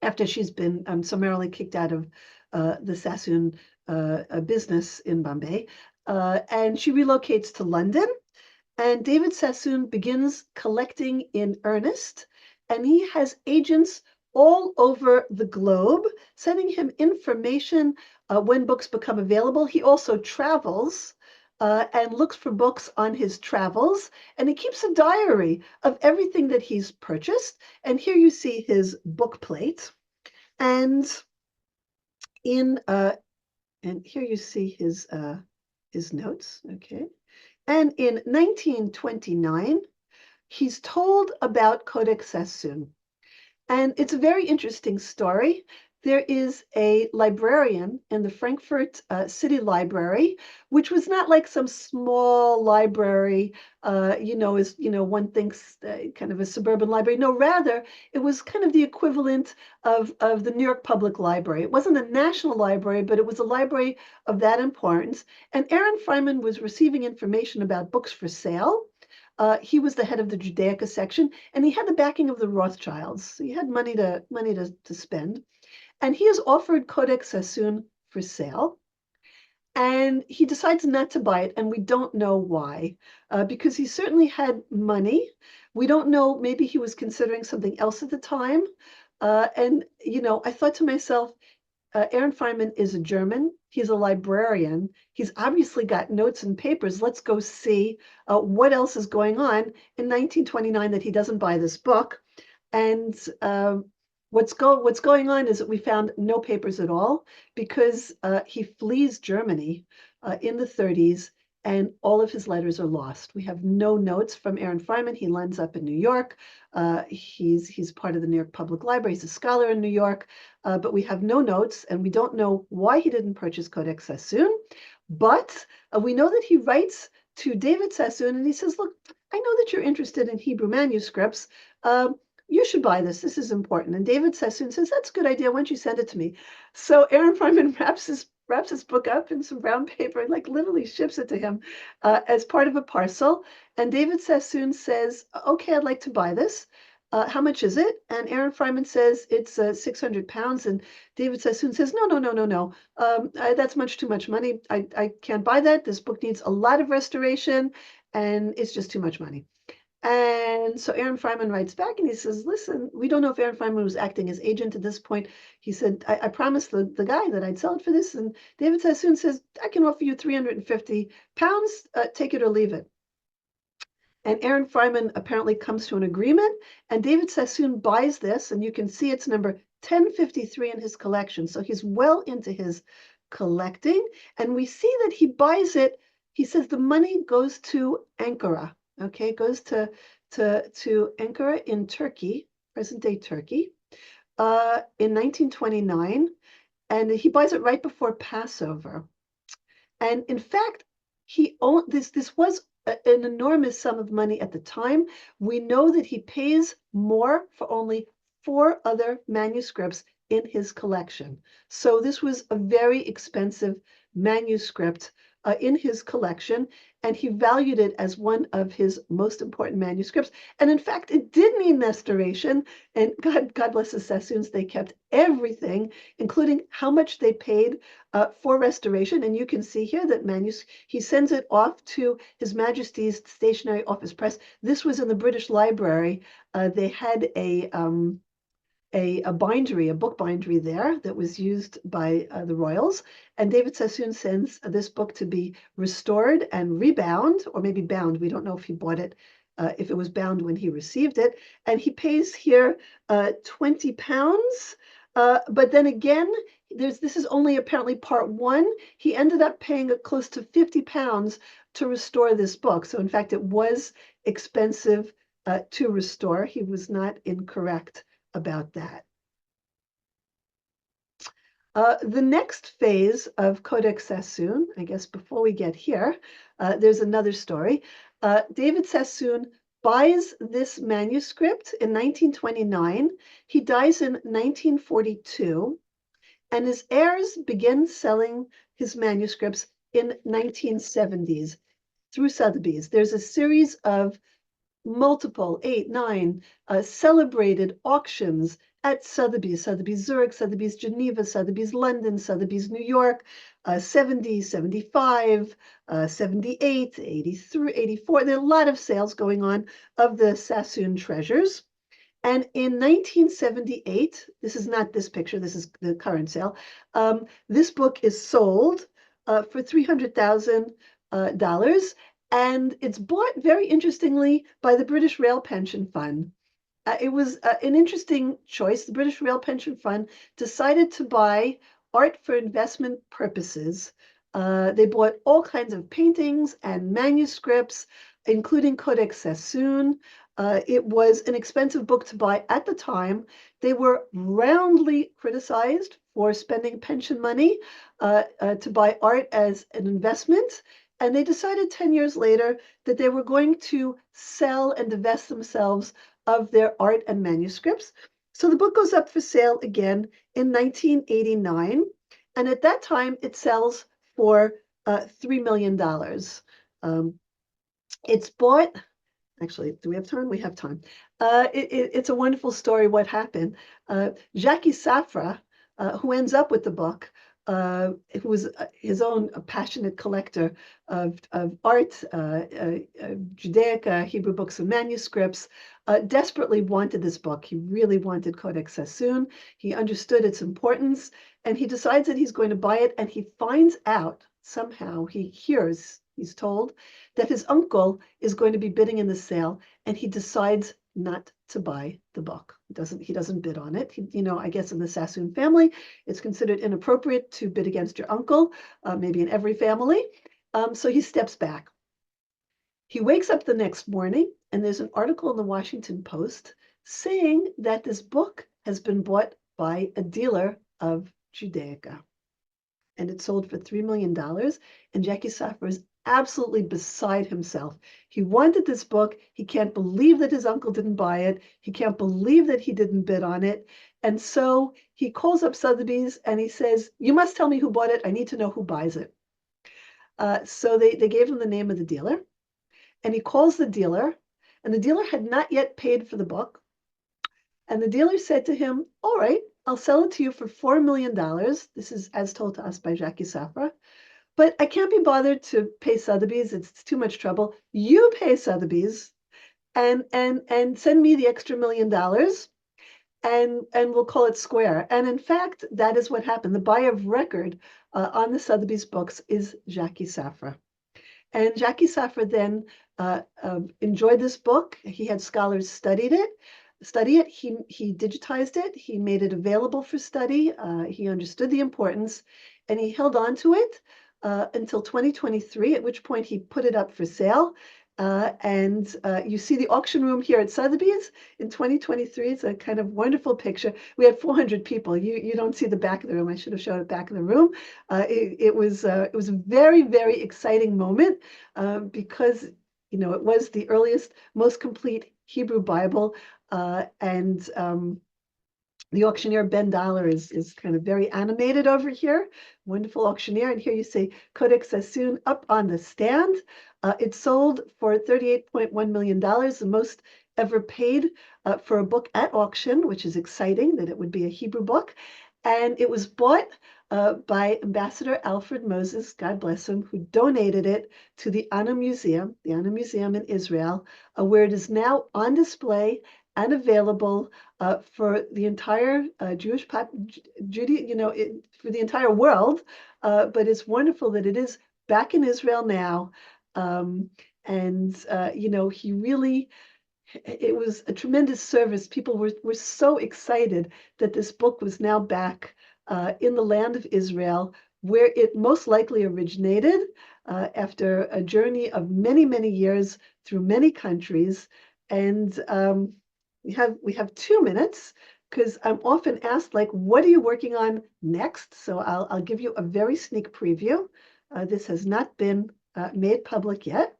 after she's been summarily kicked out of the Sassoon business in Bombay, and she relocates to London. And David Sassoon begins collecting in earnest, and he has agents all over the globe sending him information when books become available. He also travels and looks for books on his travels, and he keeps a diary of everything that he's purchased. And here you see his book plate, and here you see his notes. Okay. And in 1929, he's told about Codex Sassoon. And it's a very interesting story. There is a librarian in the Frankfurt City Library, which was not like some small library, as one thinks kind of a suburban library. No, rather, it was kind of the equivalent of the New York Public Library. It wasn't a national library, but it was a library of that importance. And Aaron Freiman was receiving information about books for sale. He was the head of the Judaica section, and he had the backing of the Rothschilds. So he had money to spend. And he is offered Codex Sassoon for sale. And he decides not to buy it, and we don't know why, because he certainly had money. We don't know, maybe he was considering something else at the time. And, I thought to myself, Aaron Feynman is a German. He's a librarian. He's obviously got notes and papers. Let's go see what else is going on in 1929 that he doesn't buy this book. And what's going on is that we found no papers at all because he flees Germany in the 30s, and all of his letters are lost. We have no notes from Aaron Feynman. He lands up in New York. He's part of the New York Public Library. He's a scholar in New York, but we have no notes, and we don't know why he didn't purchase Codex Sassoon. But we know that he writes to David Sassoon, and he says, "Look, I know that you're interested in Hebrew manuscripts. You should buy this. This is important." And David Sassoon says, "That's a good idea. Why don't you send it to me?" So Aaron Feynman wraps his book up in some brown paper and like literally ships it to him as part of a parcel. And David Sassoon says, "Okay, I'd like to buy this. How much is it?" And Aaron Feynman says it's 600 pounds. And David Sassoon says, "No, no, no, no, no. That's much too much money. I can't buy that. This book needs a lot of restoration, and it's just too much money." And so Aaron Feynman writes back and he says, "Listen, we don't know if Aaron Feynman was acting as agent at this point." He said, I promised the guy that I'd sell it for this. And David Sassoon says, "I can offer you 350 pounds, take it or leave it." And Aaron Feynman apparently comes to an agreement, and David Sassoon buys this, and you can see it's number 1053 in his collection. So he's well into his collecting, and we see that he buys it. He says the money goes to Ankara. Okay, it goes to Ankara in Turkey, present-day Turkey, in 1929, and he buys it right before Passover. And in fact, he owned this. This was an enormous sum of money at the time. We know that he pays more for only 4 other manuscripts in his collection. So this was a very expensive manuscript in his collection, and he valued it as one of his most important manuscripts. And in fact, it did need restoration. And God bless the Sassoons, they kept everything, including how much they paid for restoration. And you can see here that he sends it off to His Majesty's Stationery Office Press. This was in the British Library. They had a bindery, a book bindery there that was used by the royals. And David Sassoon sends this book to be restored and rebound, or maybe bound. We don't know if he bought it, if it was bound when he received it. And he pays here 20 pounds. But then again, this is only apparently part 1. He ended up paying close to 50 pounds to restore this book. So in fact, it was expensive to restore. He was not incorrect about that. The next phase of Codex Sassoon, I guess before we get here, there's another story. David Sassoon buys this manuscript in 1929. He dies in 1942, and his heirs begin selling his manuscripts in 1970s through Sotheby's. There's a series of multiple 8, 9 celebrated auctions at Sotheby's, Zurich, Sotheby's Geneva, Sotheby's London, Sotheby's New York, 70, 75, 78, 83, 84. There are a lot of sales going on of the Sassoon treasures. And in 1978, this is not this picture, this is the current sale. This book is sold for $300,000. And it's bought, very interestingly, by the British Rail Pension Fund. It was an interesting choice. The British Rail Pension Fund decided to buy art for investment purposes. They bought all kinds of paintings and manuscripts, including Codex Sassoon. It was an expensive book to buy at the time. They were roundly criticized for spending pension money to buy art as an investment. And they decided 10 years later that they were going to sell and divest themselves of their art and manuscripts. So the book goes up for sale again in 1989. And at that time, it sells for $3 million. It's bought, actually, do we have time? We have time. It's a wonderful story what happened. Jackie Safra who ends up with the book, who was his own passionate collector of art, Judaica, Hebrew books and manuscripts, desperately wanted this book. He really wanted Codex Sassoon. He understood its importance, and he decides that he's going to buy it, and he finds out somehow, he's told that his uncle is going to be bidding in the sale, and he decides not to buy the book. He doesn't bid on it. I guess in the Sassoon family, it's considered inappropriate to bid against your uncle, maybe in every family. So he steps back. He wakes up the next morning, and there's an article in the Washington Post saying that this book has been bought by a dealer of Judaica. And it sold for $3 million. And Jackie Safra is absolutely beside himself. He wanted this book. He can't believe that his uncle didn't buy it. He can't believe that he didn't bid on it. And so he calls up Sotheby's and he says, "You must tell me who bought it. I need to know who buys it." So they gave him the name of the dealer. And he calls the dealer. And the dealer had not yet paid for the book. And the dealer said to him, "All right, I'll sell it to you for $4 million. This is as told to us by Jackie Safra. But I can't be bothered to pay Sotheby's. It's too much trouble. You pay Sotheby's and send me the extra $1 million and we'll call it square." And in fact, that is what happened. The buyer of record on the Sotheby's books is Jackie Safra. And Jackie Safra then enjoyed this book. He had scholars study it. He digitized it. He made it available for study. He understood the importance, and he held on to it until 2023, at which point he put it up for sale. And you see the auction room here at Sotheby's in 2023. It's a kind of wonderful picture. We had 400 people. You don't see the back of the room. I should have showed the back of the room. It was a very, very exciting moment because it was the earliest, most complete Hebrew Bible, and the auctioneer, Ben Dollar, is kind of very animated over here. Wonderful auctioneer. And here you see Codex Sassoon up on the stand. It sold for $38.1 million, the most ever paid for a book at auction, which is exciting that it would be a Hebrew book. And it was bought by Ambassador Alfred Moses, God bless him, who donated it to the Anna Museum in Israel, where it is now on display and available for the entire for the entire world. But it's wonderful that it is back in Israel now. He really, it was a tremendous service. People were so excited that this book was now back in the land of Israel, where it most likely originated after a journey of many, many years through many countries. And we have 2 minutes because I'm often asked, like, what are you working on next? So I'll give you a very sneak preview. This has not been made public yet.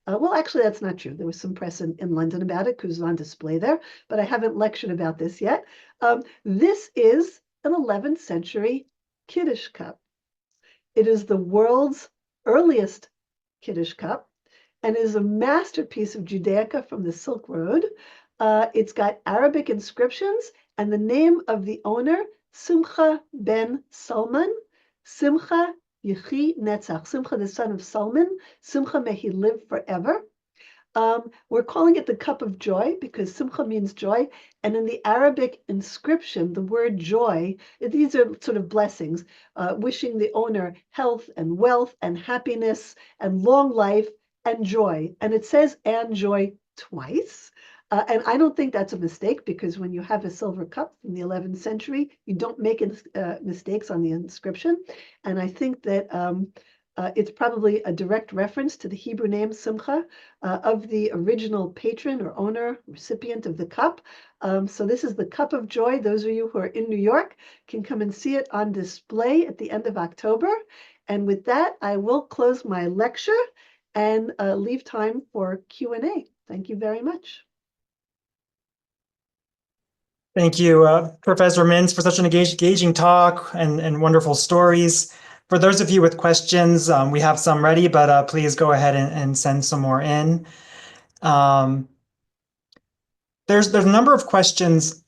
Well, actually, that's not true. There was some press in London about it because it was on display there, but I haven't lectured about this yet. This is an 11th century Kiddush cup. It is the world's earliest Kiddush cup and is a masterpiece of Judaica from the Silk Road. It's got Arabic inscriptions and the name of the owner, Simcha ben Salman. Simcha Yechi Netzach. Simcha, the son of Salman. Simcha, may he live forever. We're calling it the cup of joy because Simcha means joy. And in the Arabic inscription, the word joy, these are sort of blessings, wishing the owner health and wealth and happiness and long life and joy. And it says "and joy" twice. And I don't think that's a mistake because when you have a silver cup from the 11th century, you don't make mistakes on the inscription. And I think that it's probably a direct reference to the Hebrew name Simcha of the original patron or owner, recipient of the cup. So this is the cup of joy. Those of you who are in New York can come and see it on display at the end of October. And with that, I will close my lecture and leave time for Q&A. Thank you very much. Thank you, Professor Mintz, for such an engaging talk and wonderful stories. For those of you with questions, we have some ready, but please go ahead and send some more in. There's a number of questions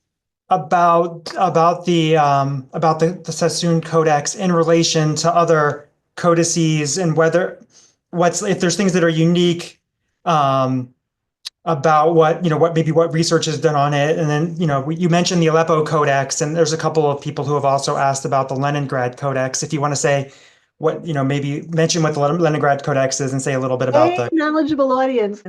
about the Sassoon Codex in relation to other codices, and whether what's if there's things that are unique um, about what research is done on it. And then you mentioned the Aleppo Codex, and there's a couple of people who have also asked about the Leningrad Codex. If you want to say maybe mention what the Leningrad Codex is and say a little bit about A the. knowledgeable audience.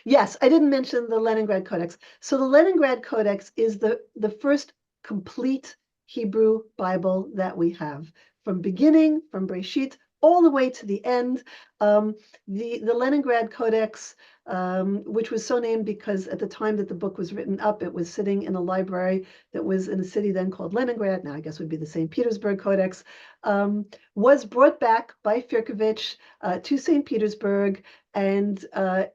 Yes, I didn't mention the Leningrad Codex. So the Leningrad Codex is the first complete Hebrew Bible that we have, from Bereshit, all the way to the end. The Leningrad Codex, which was so named because at the time that the book was written up, it was sitting in a library that was in a city then called Leningrad. Now I guess would be the St. Petersburg Codex. Was brought back by Firkovich to St. Petersburg, and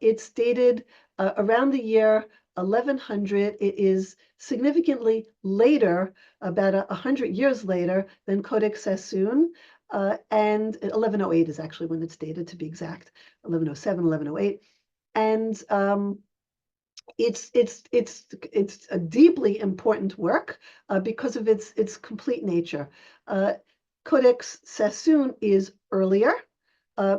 it's dated around the year 1100. It is significantly later, about 100 years later, than Codex Sassoon, and 1108 is actually when it's dated, to be exact, 1107, 1108. And it's a deeply important work because of its complete nature. Codex Sassoon is earlier,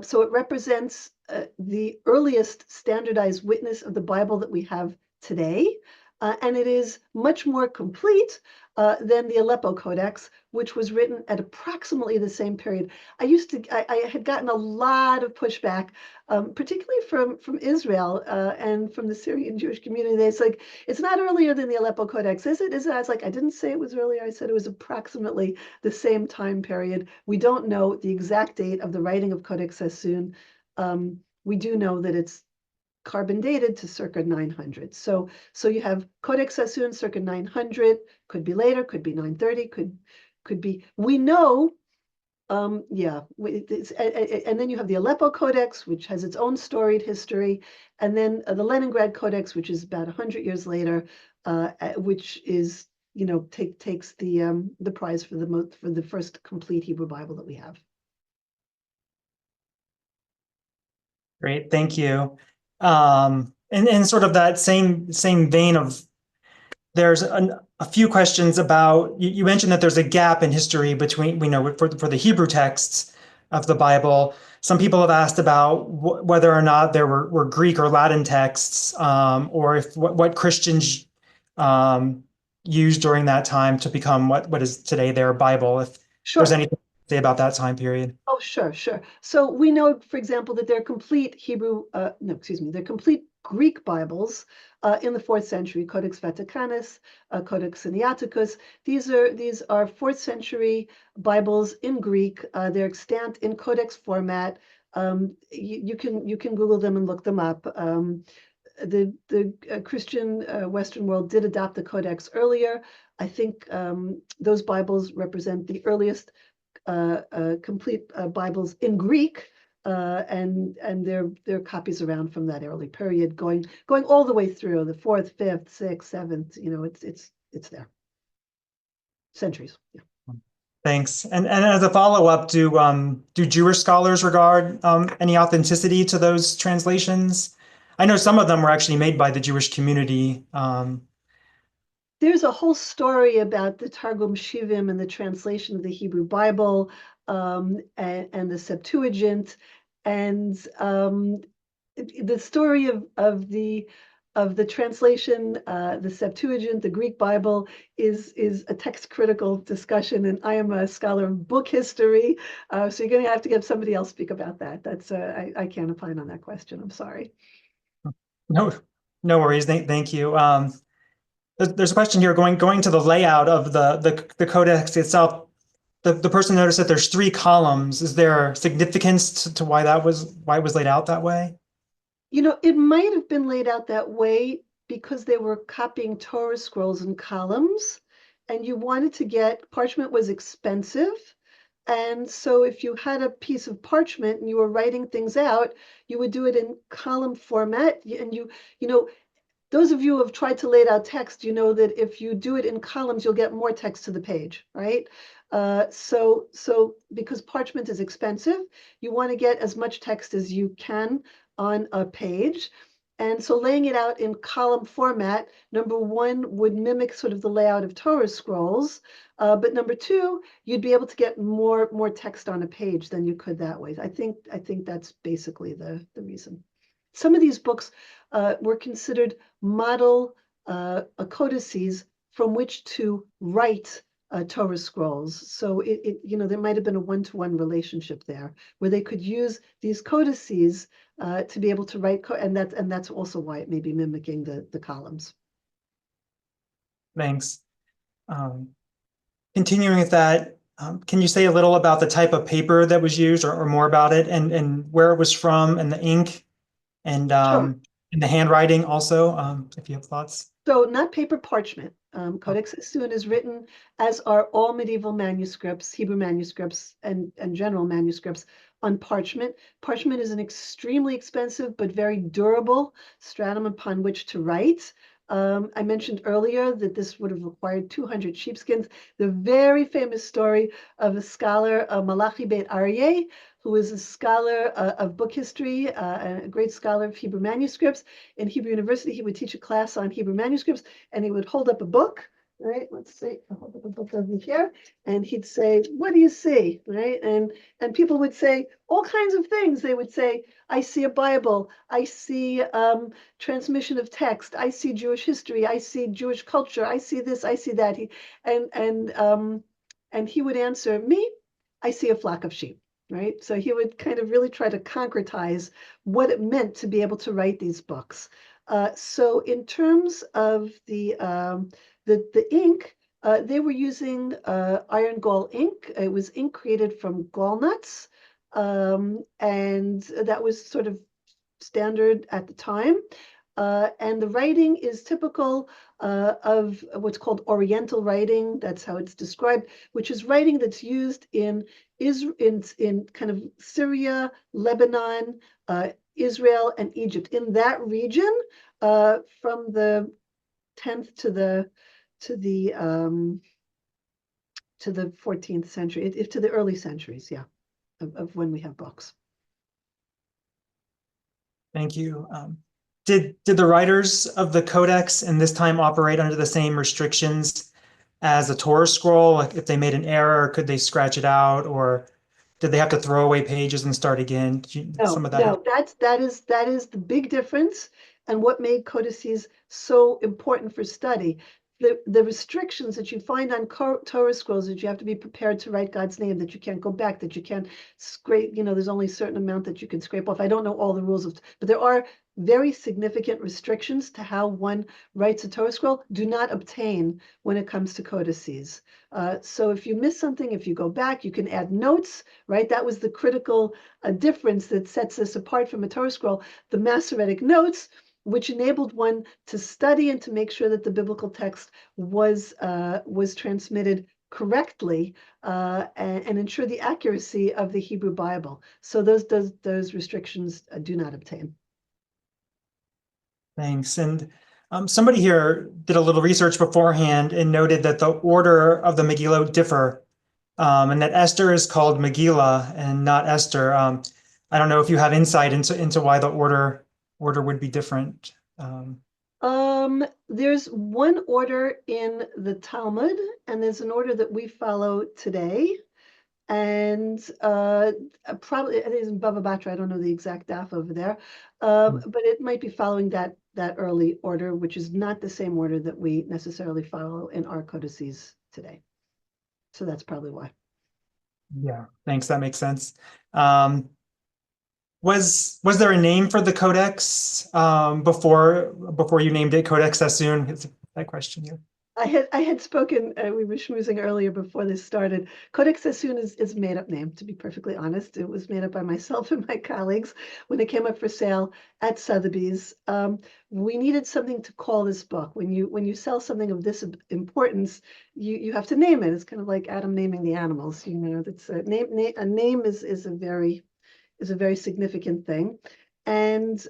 so it represents the earliest standardized witness of the Bible that we have today, and it is much more complete than the Aleppo Codex, which was written at approximately the same period. I had gotten a lot of pushback, particularly from Israel and from the Syrian Jewish community. It's like, it's not earlier than the Aleppo Codex, is it? Is it? I was like, I didn't say it was earlier. I said it was approximately the same time period. We don't know the exact date of the writing of Codex Sassoon. We do know that it's carbon dated to circa 900. So you have Codex Sassoon circa 900, could be later, could be 930, could be, we know, and then you have the Aleppo Codex, which has its own storied history, and then the Leningrad Codex, which is about 100 years later, which is, takes the prize for the first complete Hebrew Bible that we have. Great, thank you. In sort of that same vein of, there's a few questions about, you mentioned that there's a gap in history between, for the Hebrew texts of the Bible. Some people have asked about whether or not there were Greek or Latin texts, or if what Christians used during that time to become what is today their Bible. If there's Sure. anything to say about that time period. Oh, sure. So we know, for example, that they're complete they're complete Greek Bibles in the 4th century, Codex Vaticanus, Codex Sinaiticus. These are 4th century Bibles in Greek. They're extant in codex format. You can Google them and look them up. The Christian Western world did adopt the Codex earlier. I think those Bibles represent the earliest complete Bibles in Greek, and there are copies around from that early period, going all the way through the 4th, 5th, 6th, 7th. It's there. Centuries. Yeah. Thanks. And as a follow-up, do Jewish scholars regard any authenticity to those translations? I know some of them were actually made by the Jewish community. There's a whole story about the Targum Shivim and the translation of the Hebrew Bible, and the Septuagint, and the story of the translation, the Septuagint, the Greek Bible, is a text critical discussion, and I am a scholar of book history, so you're going to have to get somebody else speak about that. That's I can't opine on that question. I'm sorry. No, no worries. Thank you. There's a question here going to the layout of the codex itself. The person noticed that there's 3 columns. Is there significance to why it was laid out that way? It might have been laid out that way because they were copying Torah scrolls in columns, and you wanted to get, parchment was expensive. And so if you had a piece of parchment and you were writing things out, you would do it in column format. And those of you who have tried to lay out text, you know that if you do it in columns, you'll get more text to the page, right? So because parchment is expensive, you want to get as much text as you can on a page. And so laying it out in column format, number one would mimic sort of the layout of Torah scrolls, but number two, you'd be able to get more text on a page than you could that way. I think that's basically the reason. Some of these books were considered model codices from which to write Torah scrolls. So there might have been a one-to-one relationship there where they could use these codices to be able to write, and that's also why it may be mimicking the columns. Thanks. Continuing with that, can you say a little about the type of paper that was used, or more about it, and where it was from, and the ink, and Sure. and the handwriting also, if you have thoughts? So not paper, parchment. Codex Sassoon is written, as are all medieval manuscripts, Hebrew manuscripts, and general manuscripts, on parchment. Parchment is an extremely expensive but very durable stratum upon which to write. I mentioned earlier that this would have required 200 sheepskins. The very famous story of a scholar, Malachi Beit Aryeh, who is a scholar of book history, a great scholar of Hebrew manuscripts. In Hebrew University, he would teach a class on Hebrew manuscripts, and he would hold up a book, right? Let's see, I'll hold up a book over here, and he'd say, "What do you see?" Right? And people would say all kinds of things. They would say, "I see a Bible. I see transmission of text. I see Jewish history. I see Jewish culture. I see this. I see that." And he would answer, "Me, I see a flock of sheep." Right? So he would kind of really try to concretize what it meant to be able to write these books. So in terms of the ink, they were using iron gall ink. It was ink created from gall nuts, and that was sort of standard at the time. And the writing is typical of what's called Oriental writing. That's how it's described, which is writing that's used in kind of Syria, Lebanon, Israel, and Egypt. In that region, from the 10th to the 14th century, if to the early centuries, yeah, of when we have books. Thank you. Did the writers of the Codex in this time operate under the same restrictions as a Torah scroll? Like if they made an error, could they scratch it out, or did they have to throw away pages and start again? Some of that. No, that is the big difference, and what made codices so important for study. The restrictions that you find on Torah scrolls, that you have to be prepared to write God's name, that you can't go back, that you can't scrape, there's only a certain amount that you can scrape off. I don't know all the rules but there are very significant restrictions to how one writes a Torah scroll, do not obtain when it comes to codices. So if you miss something, if you go back, you can add notes, right? That was the critical difference that sets us apart from a Torah scroll, the Masoretic notes, which enabled one to study and to make sure that the biblical text was transmitted correctly, and ensure the accuracy of the Hebrew Bible. So those restrictions do not obtain. Thanks. And somebody here did a little research beforehand and noted that the order of the Megillah differ, and that Esther is called Megillah and not Esther. I don't know if you have insight into why the order would be different. There's one order in the Talmud, and there's an order that we follow today. And probably it is in Bava Batra. I don't know the exact daf over there, but it might be following that early order, which is not the same order that we necessarily follow in our codices today. So that's probably why. Yeah, thanks. That makes sense. Was there a name for the codex before you named it Codex Sassoon? It's that question here. I had spoken, we were schmoozing earlier before this started. Codex Sassoon is a made up name, to be perfectly honest. It was made up by myself and my colleagues when it came up for sale at Sotheby's. We needed something to call this book. When you sell something of this importance, you have to name it. It's kind of like Adam naming the animals. That's a name is a very significant thing. And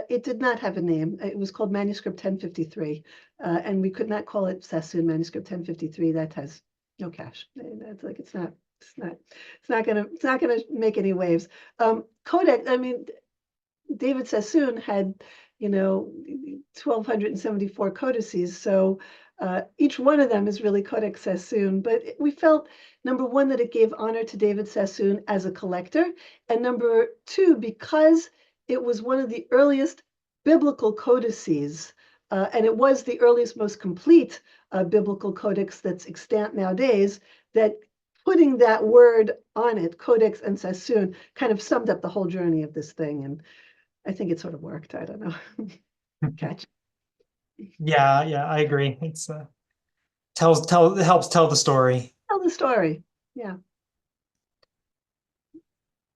it did not have a name. It was called Manuscript 1053, and we could not call it Sassoon Manuscript 1053. That has no cash. It's not gonna make any waves. Codex. I mean, David Sassoon had 1,274 codices. So each one of them is really Codex Sassoon. But we felt, number one, that it gave honor to David Sassoon as a collector. And number two, because it was one of the earliest biblical codices, and it was the earliest, most complete biblical codex that's extant nowadays, that putting that word on it, Codex and Sassoon, kind of summed up the whole journey of this thing. And I think it sort of worked. I don't know. Catch. Yeah, I agree. It's it helps tell the story. Tell the story. Yeah.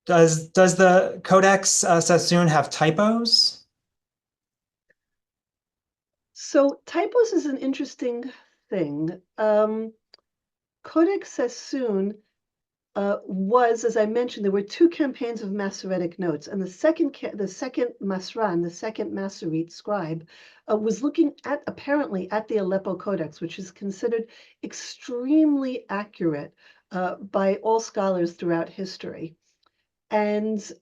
Does the Codex Sassoon have typos? So typos is an interesting thing. Codex Sassoon was, as I mentioned, there were two campaigns of Masoretic notes, and the second Masran, the second Masorete scribe, was looking at apparently at the Aleppo Codex, which is considered extremely accurate by all scholars throughout history, and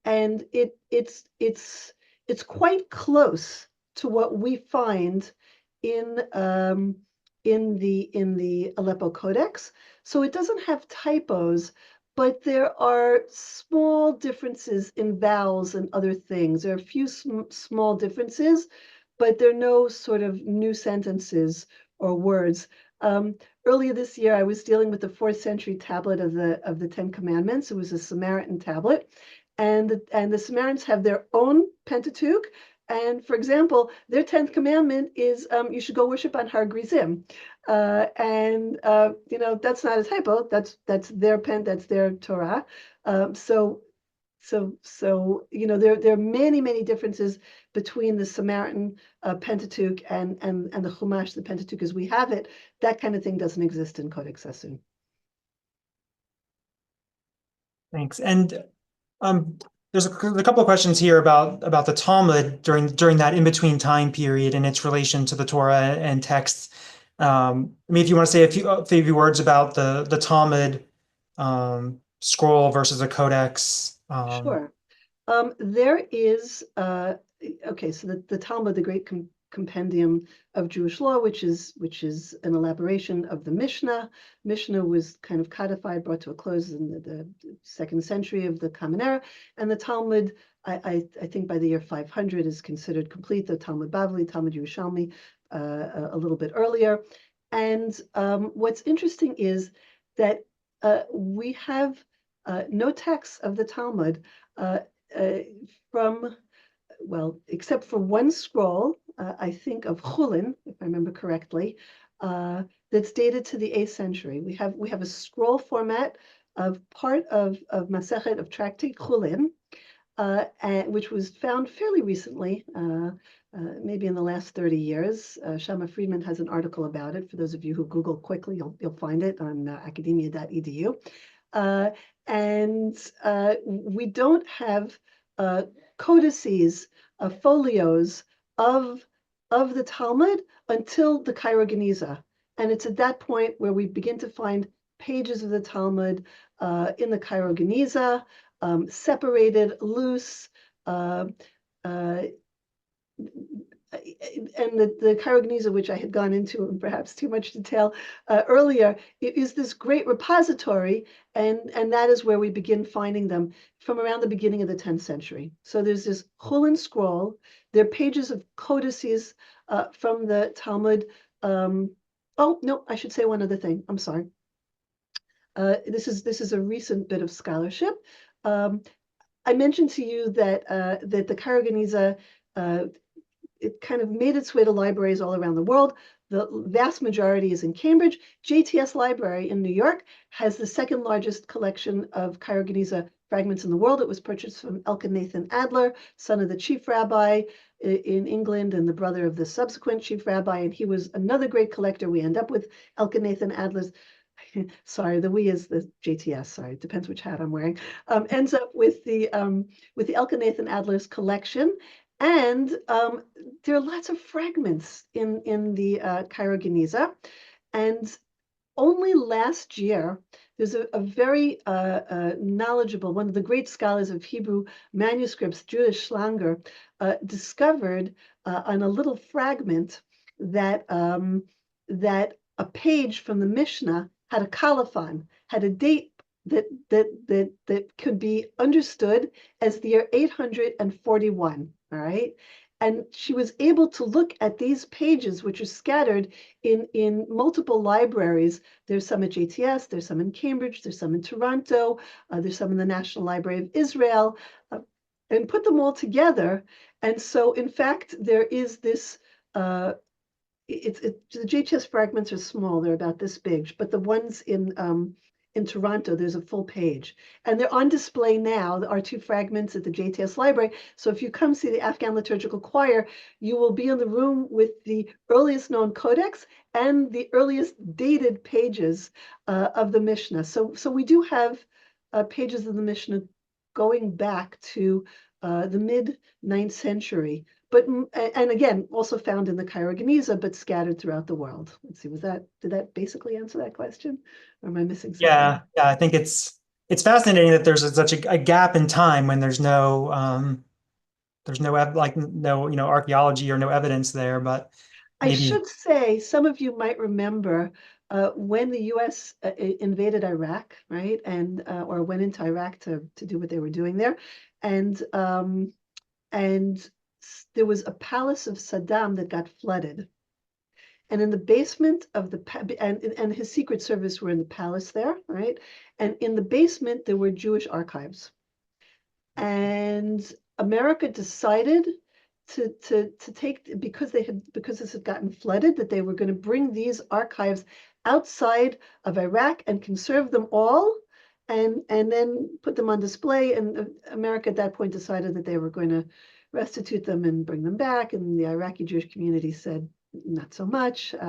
it's quite close to what we find in the Aleppo Codex. So it doesn't have typos, but there are small differences in vowels and other things. There are a few small differences, but there are no sort of new sentences or words. Earlier this year, I was dealing with the 4th century tablet of the Ten Commandments. It was a Samaritan tablet, and the Samaritans have their own Pentateuch. And for example, their 10th commandment is you should go worship on Har Gerizim. That's not a typo. That's their Torah. So there are many differences between the Samaritan Pentateuch and the Chumash, the Pentateuch as we have it. That kind of thing doesn't exist in Codex Sassoon. Thanks. And there's a couple of questions here about the Talmud during that in-between time period and its relation to the Torah and texts. If you want to say a few words about the Talmud scroll versus a codex. Sure. There is okay, so the Talmud, the great compendium of Jewish law, which is an elaboration of the Mishnah. Mishnah was kind of codified, brought to a close in the 2nd century of the Common Era, and the Talmud, I think by the year 500 is considered complete. The Talmud Bavli, Talmud Yerushalmi, a little bit earlier. And what's interesting is that we have no texts of the Talmud except for one scroll, I think of Chulin, if I remember correctly, that's dated to the 8th century. We have a scroll format of part of Masechet of Tractate Chulin, which was found fairly recently, maybe in the last 30 years. Shama Friedman has an article about it. For those of you who Google quickly, you'll find it on academia.edu. And we don't have codices, folios of the Talmud until the Cairo Geniza. And it's at that point where we begin to find pages of the Talmud in the Cairo Geniza, separated, loose, and the Cairo Geniza, which I had gone into in perhaps too much detail earlier, is this great repository, and that is where we begin finding them from around the beginning of the 10th century. So there's this Chulin scroll. There are pages of codices from the Talmud. Oh no, I should say one other thing. I'm sorry. This is a recent bit of scholarship. I mentioned to you that the Cairo Geniza it kind of made its way to libraries all around the world. The vast majority is in Cambridge. JTS Library in New York has the 2nd largest collection of Cairo Geniza fragments in the world. It was purchased from Elkan Nathan Adler, son of the chief rabbi in England and the brother of the subsequent chief rabbi. And he was another great collector. We end up with Elkan Nathan Adler's, sorry, the we is the JTS, sorry, it depends which hat I'm wearing, ends up with the Elkan Nathan Adler's collection. And there are lots of fragments in the Cairo Geniza. And only last year, there's a very knowledgeable, one of the great scholars of Hebrew manuscripts, Judah Schlanger, discovered on a little fragment that that a page from the Mishnah had a colophon, had a date that could be understood as the year 841. All right. And she was able to look at these pages, which are scattered in multiple libraries. There's some at JTS, there's some in Cambridge, there's some in Toronto, there's some in the National Library of Israel, and put them all together. And so, in fact, there is this. The JTS fragments are small; they're about this big. But the ones in Toronto, there's a full page, and they're on display now. There are two fragments at the JTS library. So if you come see the Afghan Liturgical Choir, you will be in the room with the earliest known codex and the earliest dated pages of the Mishnah. So we do have pages of the Mishnah going back to the mid 9th century. But and again, also found in the Cairo Geniza, but scattered throughout the world. Let's see, did that basically answer that question? Or am I missing something? Yeah, I think it's fascinating that there's such a gap in time when there's no like no archaeology or no evidence there, but I maybe should say, some of you might remember when the U.S. Invaded Iraq, right, and or went into Iraq to do what they were doing there, and and there was a palace of Saddam that got flooded. And in the basement of the and his Secret Service were in the palace there, right? And in the basement there were Jewish archives. And America decided to take, because this had gotten flooded, that they were going to bring these archives outside of Iraq and conserve them all, and then put them on display. And America at that point decided that they were going to restitute them and bring them back. And the Iraqi Jewish community said, not so much. There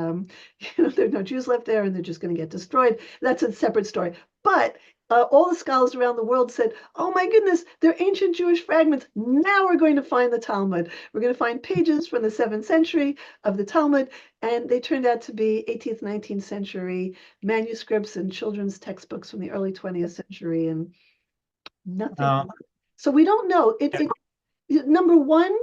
are no Jews left there, and they're just going to get destroyed. That's a separate story. But all the scholars around the world said, oh my goodness, they're ancient Jewish fragments. Now we're going to find the Talmud. We're going to find pages from the 7th century of the Talmud. And they turned out to be 18th, 19th century manuscripts and children's textbooks from the early 20th century, and nothing. So we don't know. Number one,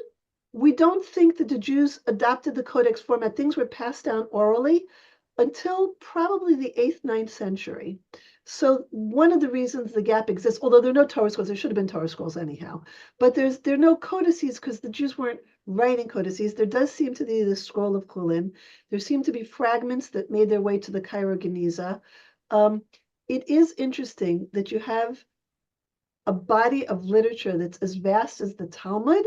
we don't think that the Jews adopted the codex format. Things were passed down orally until probably the 8th, 9th century. So one of the reasons the gap exists, although there are no Torah scrolls, there should have been Torah scrolls anyhow, but there are no codices because the Jews weren't writing codices. There does seem to be the scroll of Kulin. There seem to be fragments that made their way to the Cairo Geniza. It is interesting that you have a body of literature that's as vast as the Talmud,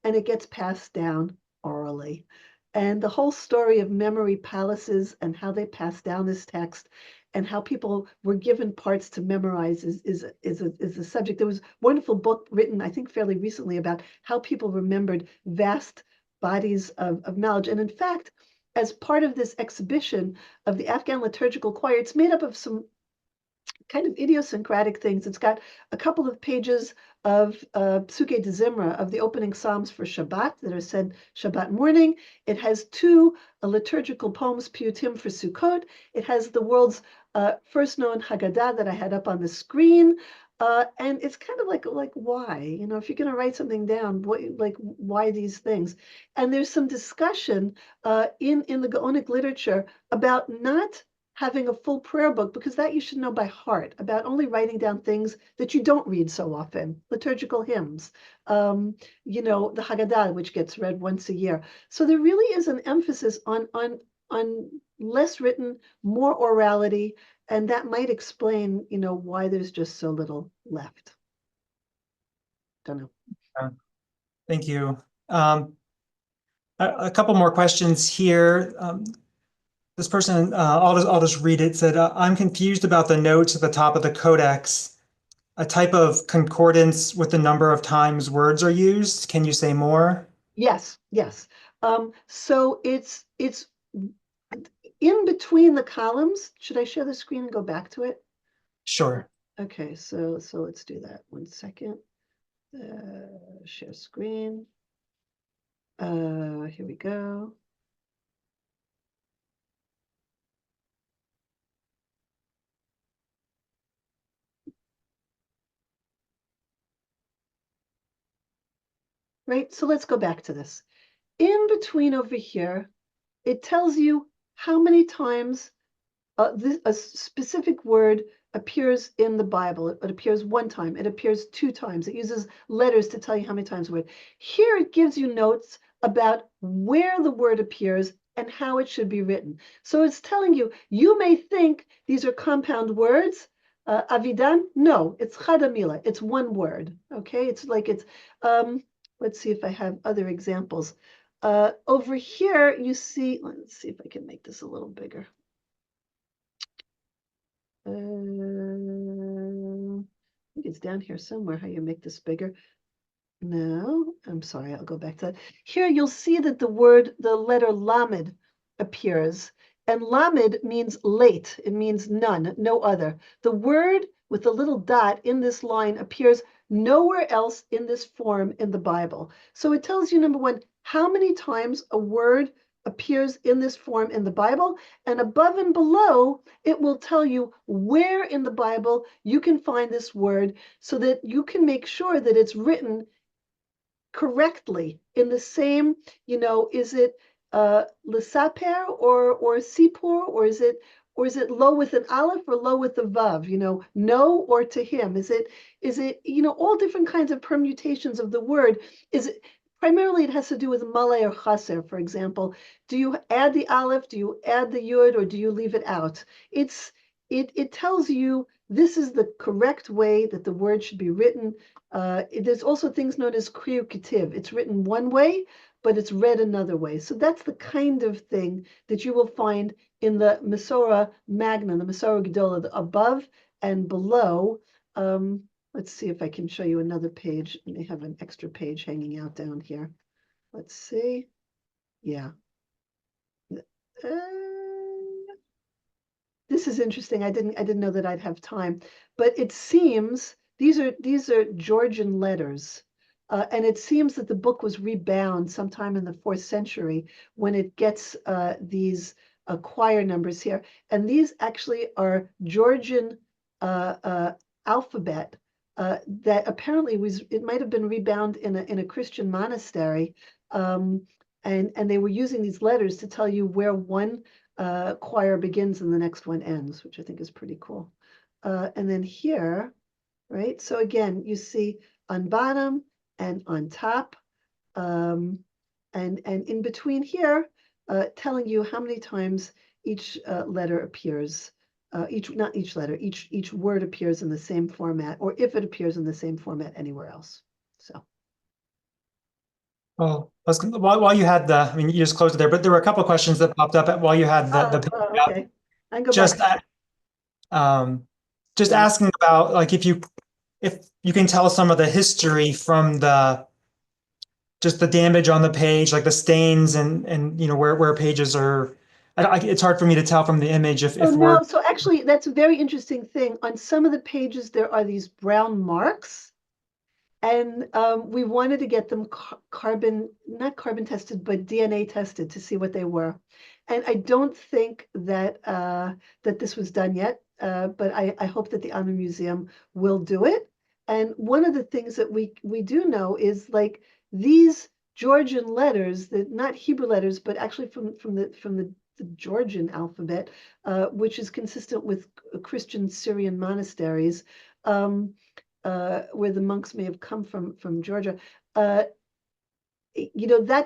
and it gets passed down orally. And the whole story of memory palaces and how they passed down this text and how people were given parts to memorize is a subject. There was a wonderful book written, I think, fairly recently about how people remembered vast bodies of knowledge. And in fact, as part of this exhibition of the Afghan Liturgical Choir, it's made up of some kind of idiosyncratic things. It's got a couple of pages of Psuke de Zimra, of the opening psalms for Shabbat that are said Shabbat morning. It has two liturgical poems, Piyutim for Sukkot. It has the world's first known Haggadah that I had up on the screen. And it's kind of like why? If you're going to write something down, why these things? And there's some discussion in the Gaonic literature about not having a full prayer book, because that you should know by heart, about only writing down things that you don't read so often, liturgical hymns, the Haggadah, which gets read once a year. So there really is an emphasis on less written, more orality, and that might explain, why there's just so little left. Don't know. Thank you. A couple more questions here. This person, I'll just read it, said, I'm confused about the notes at the top of the codex, a type of concordance with the number of times words are used. Can you say more? Yes. So it's in between the columns. Should I share the screen and go back to it? Sure. Okay, so let's do that. 1 second. Share screen. Here we go. right? So let's go back to this. In between over here, it tells you how many times a specific word appears in the Bible. It appears one time, it appears two times. It uses letters to tell you how many times the word. Here it gives you notes about where the word appears and how it should be written. So it's telling you, you may think these are compound words. Avidan, no, it's chadamila. It's one word. Okay, it's like it's. Let's see if I have other examples. Over here, you see. Let's see if I can make this a little bigger. I think it's down here somewhere, how you make this bigger. No, I'm sorry, I'll go back to that. Here you'll see that the letter lamed appears. And lamed means late. It means none, no other. The word with the little dot in this line appears nowhere else in this form in the Bible. So it tells you, number one, how many times a word appears in this form in the Bible, and above and below, it will tell you where in the Bible you can find this word so that you can make sure that it's written correctly in the same, is it Lisaper or Sipur, or is it low with an aleph or low with a vav, no or to him? Is it, all different kinds of permutations of the word? Is it primarily it has to do with malay or chaser, for example. Do you add the aleph, do you add the yud, or do you leave it out? It tells you this is the correct way that the word should be written. There's also things known as kriyu ketiv. It's written one way, but it's read another way. So that's the kind of thing that you will find in the Masorah Magna, the Masorah Gedolah, above and below. Let's see if I can show you another page. I may have an extra page hanging out down here. Let's see. Yeah. This is interesting. I didn't know that I'd have time, but it seems these are Georgian letters, and it seems that the book was rebound sometime in the 4th century when it gets these choir numbers here, and these actually are Georgian alphabet that apparently it might have been rebound in a Christian monastery, and they were using these letters to tell you where one choir begins and the next one ends, which I think is pretty cool. And then here, right? So again, you see on bottom and on top, and in between here, telling you how many times each letter appears. Not each letter, each word appears in the same format, or if it appears in the same format anywhere else. So. Well, while you had you just closed it there, but there were a couple of questions that popped up while you had Okay. I can go just back. just asking about like if you can tell some of the history from just the damage on the page, like the stains and where pages are. It's hard for me to tell from the image if no, we're. so actually that's a very interesting thing. On some of the pages there are these brown marks, and we wanted to get them not carbon tested, but DNA tested to see what they were. And I don't think that that this was done yet, but I hope that the Honor Museum will do it. And one of the things that we do know is like these Georgian letters, that not Hebrew letters, but actually from the Georgian alphabet, which is consistent with Christian Syrian monasteries. Where the monks may have come from Georgia, that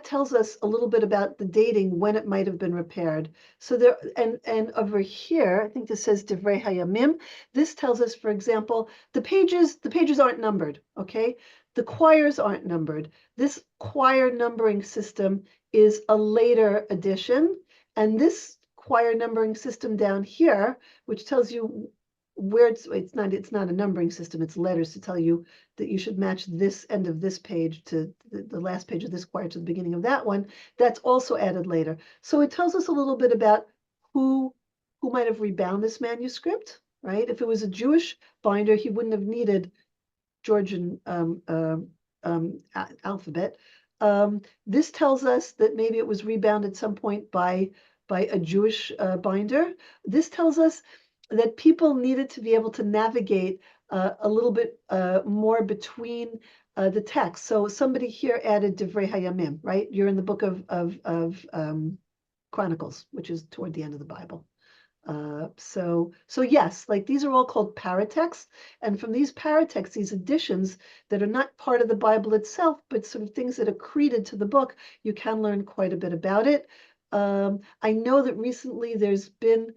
tells us a little bit about the dating when it might have been repaired. So there, and over here, I think this says Divrei Hayamim. This tells us, for example, the pages aren't numbered. Okay, the choirs aren't numbered. This choir numbering system is a later addition, and this choir numbering system down here, which tells you where it's not a numbering system, it's letters to tell you that you should match this end of this page to the last page of this choir to the beginning of that one. That's also added later. So it tells us a little bit about who might have rebound this manuscript, right? If it was a Jewish binder, he wouldn't have needed Georgian alphabet. This tells us that maybe it was rebound at some point by a Jewish binder. This tells us that people needed to be able to navigate a little bit more between the text. So somebody here added Divrei Hayamim, right? You're in the book of Chronicles, which is toward the end of the Bible. So yes, like these are all called paratexts, and from these paratexts, these additions that are not part of the Bible itself, but sort of things that are accreted to the book, you can learn quite a bit about it. I know that recently there's been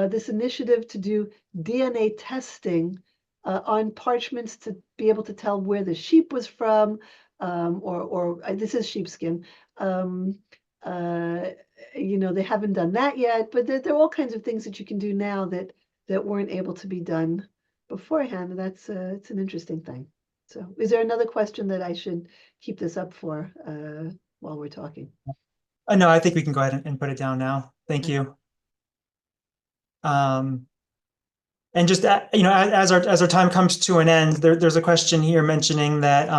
this initiative to do DNA testing on parchments to be able to tell where the sheep was from, or this is sheepskin. Um, uh, they haven't done that yet, but there are all kinds of things that you can do now that weren't able to be done beforehand. And that's it's an interesting thing. So, is there another question that I should keep this up for while we're talking? No, I think we can go ahead and put it down now. Thank you. And just as our time comes to an end, there's a question here mentioning that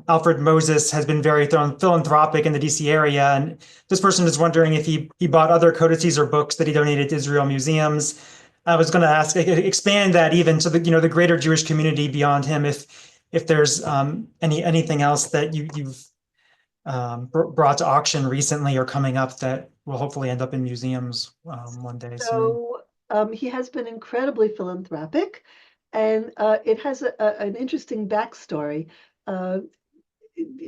Alfred Moses has been very philanthropic in the DC area, and this person is wondering if he bought other codices or books that he donated to Israel museums. I was going to ask, expand that even to the greater Jewish community beyond him, if there's anything else that you've brought to auction recently or coming up that will hopefully end up in museums one day soon. So he has been incredibly philanthropic, and it has an interesting backstory.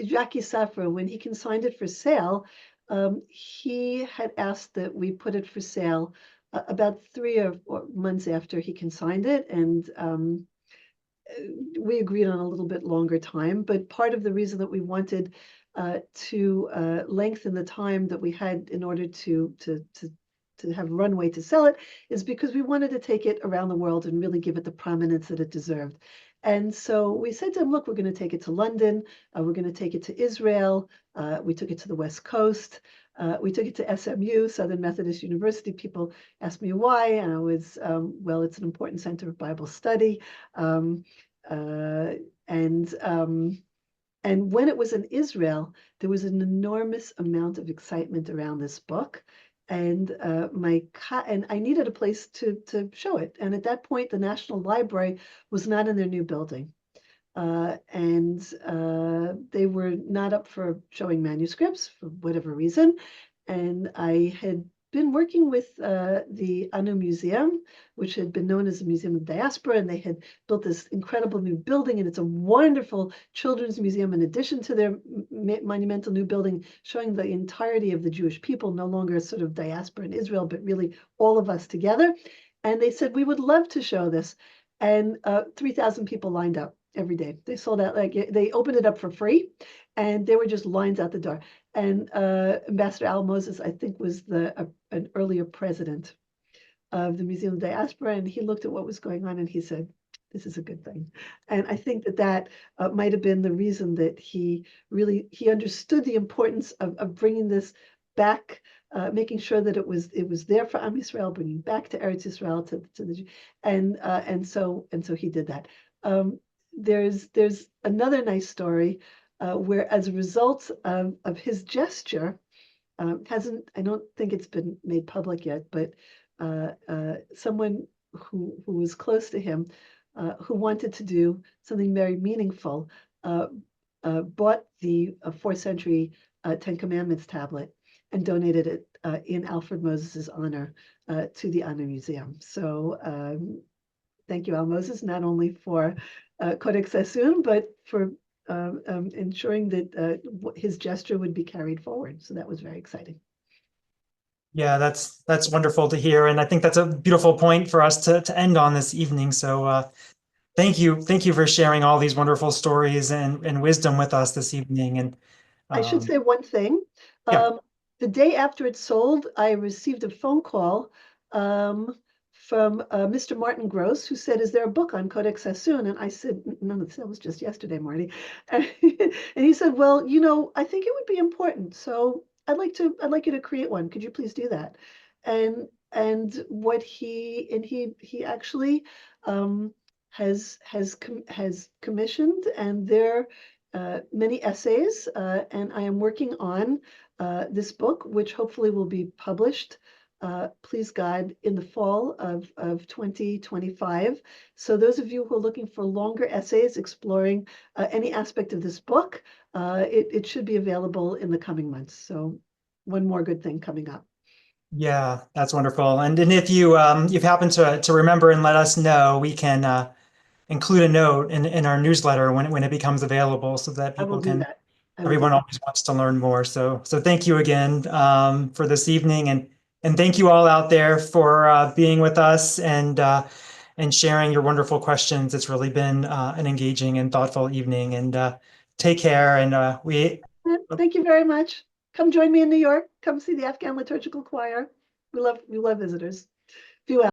Jackie Safra, when he consigned it for sale, he had asked that we put it for sale about 3 months after he consigned it, and we agreed on a little bit longer time. But part of the reason that we wanted to lengthen the time that we had in order to have runway to sell it is because we wanted to take it around the world and really give it the prominence that it deserved. And so we said to him, look, we're going to take it to London. We're going to take it to Israel. We took it to the West Coast. We took it to SMU, Southern Methodist University. People asked me why, and I was, well, it's an important center of Bible study. Um, uh, and when it was in Israel, there was an enormous amount of excitement around this book. And and I needed a place to show it. And at that point, the National Library was not in their new building. And they were not up for showing manuscripts for whatever reason. And I had been working with the Anu Museum, which had been known as the Museum of Diaspora, and they had built this incredible new building, and it's a wonderful children's museum in addition to their monumental new building, showing the entirety of the Jewish people, no longer sort of diaspora in Israel, but really all of us together. And they said, we would love to show this. And 3,000 people lined up every day. They sold out, like they opened it up for free, and there were just lines out the door. And Ambassador Al Moses, I think, was an earlier president of the Museum of Diaspora, and he looked at what was going on and he said, this is a good thing. And I think that might have been the reason that he understood the importance of bringing this back, making sure that it was there for Am Yisrael, bringing back to Eretz Yisrael to the and so he did that. There's another nice story where, as a result of his gesture, I don't think it's been made public yet, but someone who was close to him, who wanted to do something very meaningful, bought the 4th century Ten Commandments tablet and donated it in Alfred Moses's honor to the Anu Museum. So thank you, Al Moses, not only for Codex Sassoon, but for ensuring that his gesture would be carried forward. So that was very exciting. Yeah, that's wonderful to hear, and I think that's a beautiful point for us to end on this evening. So thank you for sharing all these wonderful stories and wisdom with us this evening. And I should say one thing. Yeah. The day after it sold, I received a phone call from Mr. Martin Gross, who said, "Is there a book on Codex Sassoon?" And I said, "No, that was just yesterday, Marty." And he said, "Well, I think it would be important. So I'd like you to create one. Could you please do that?" And what he actually has commissioned, and there many essays, and I am working on this book, which hopefully will be published please God, in the fall of 2025. So those of you who are looking for longer essays exploring any aspect of this book, it should be available in the coming months. So one more good thing coming up. Yeah, that's wonderful. And if you happen to remember and let us know, we can include a note in our newsletter when it becomes available so that I will people do can, that. I will do everyone that. always wants to learn more. So thank you again for this evening, and thank you all out there for being with us and sharing your wonderful questions. It's really been an engaging and thoughtful evening, and take care. And Thank you very much. Come join me in New York. Come see the Afghan Liturgical Choir. We love visitors. Be well.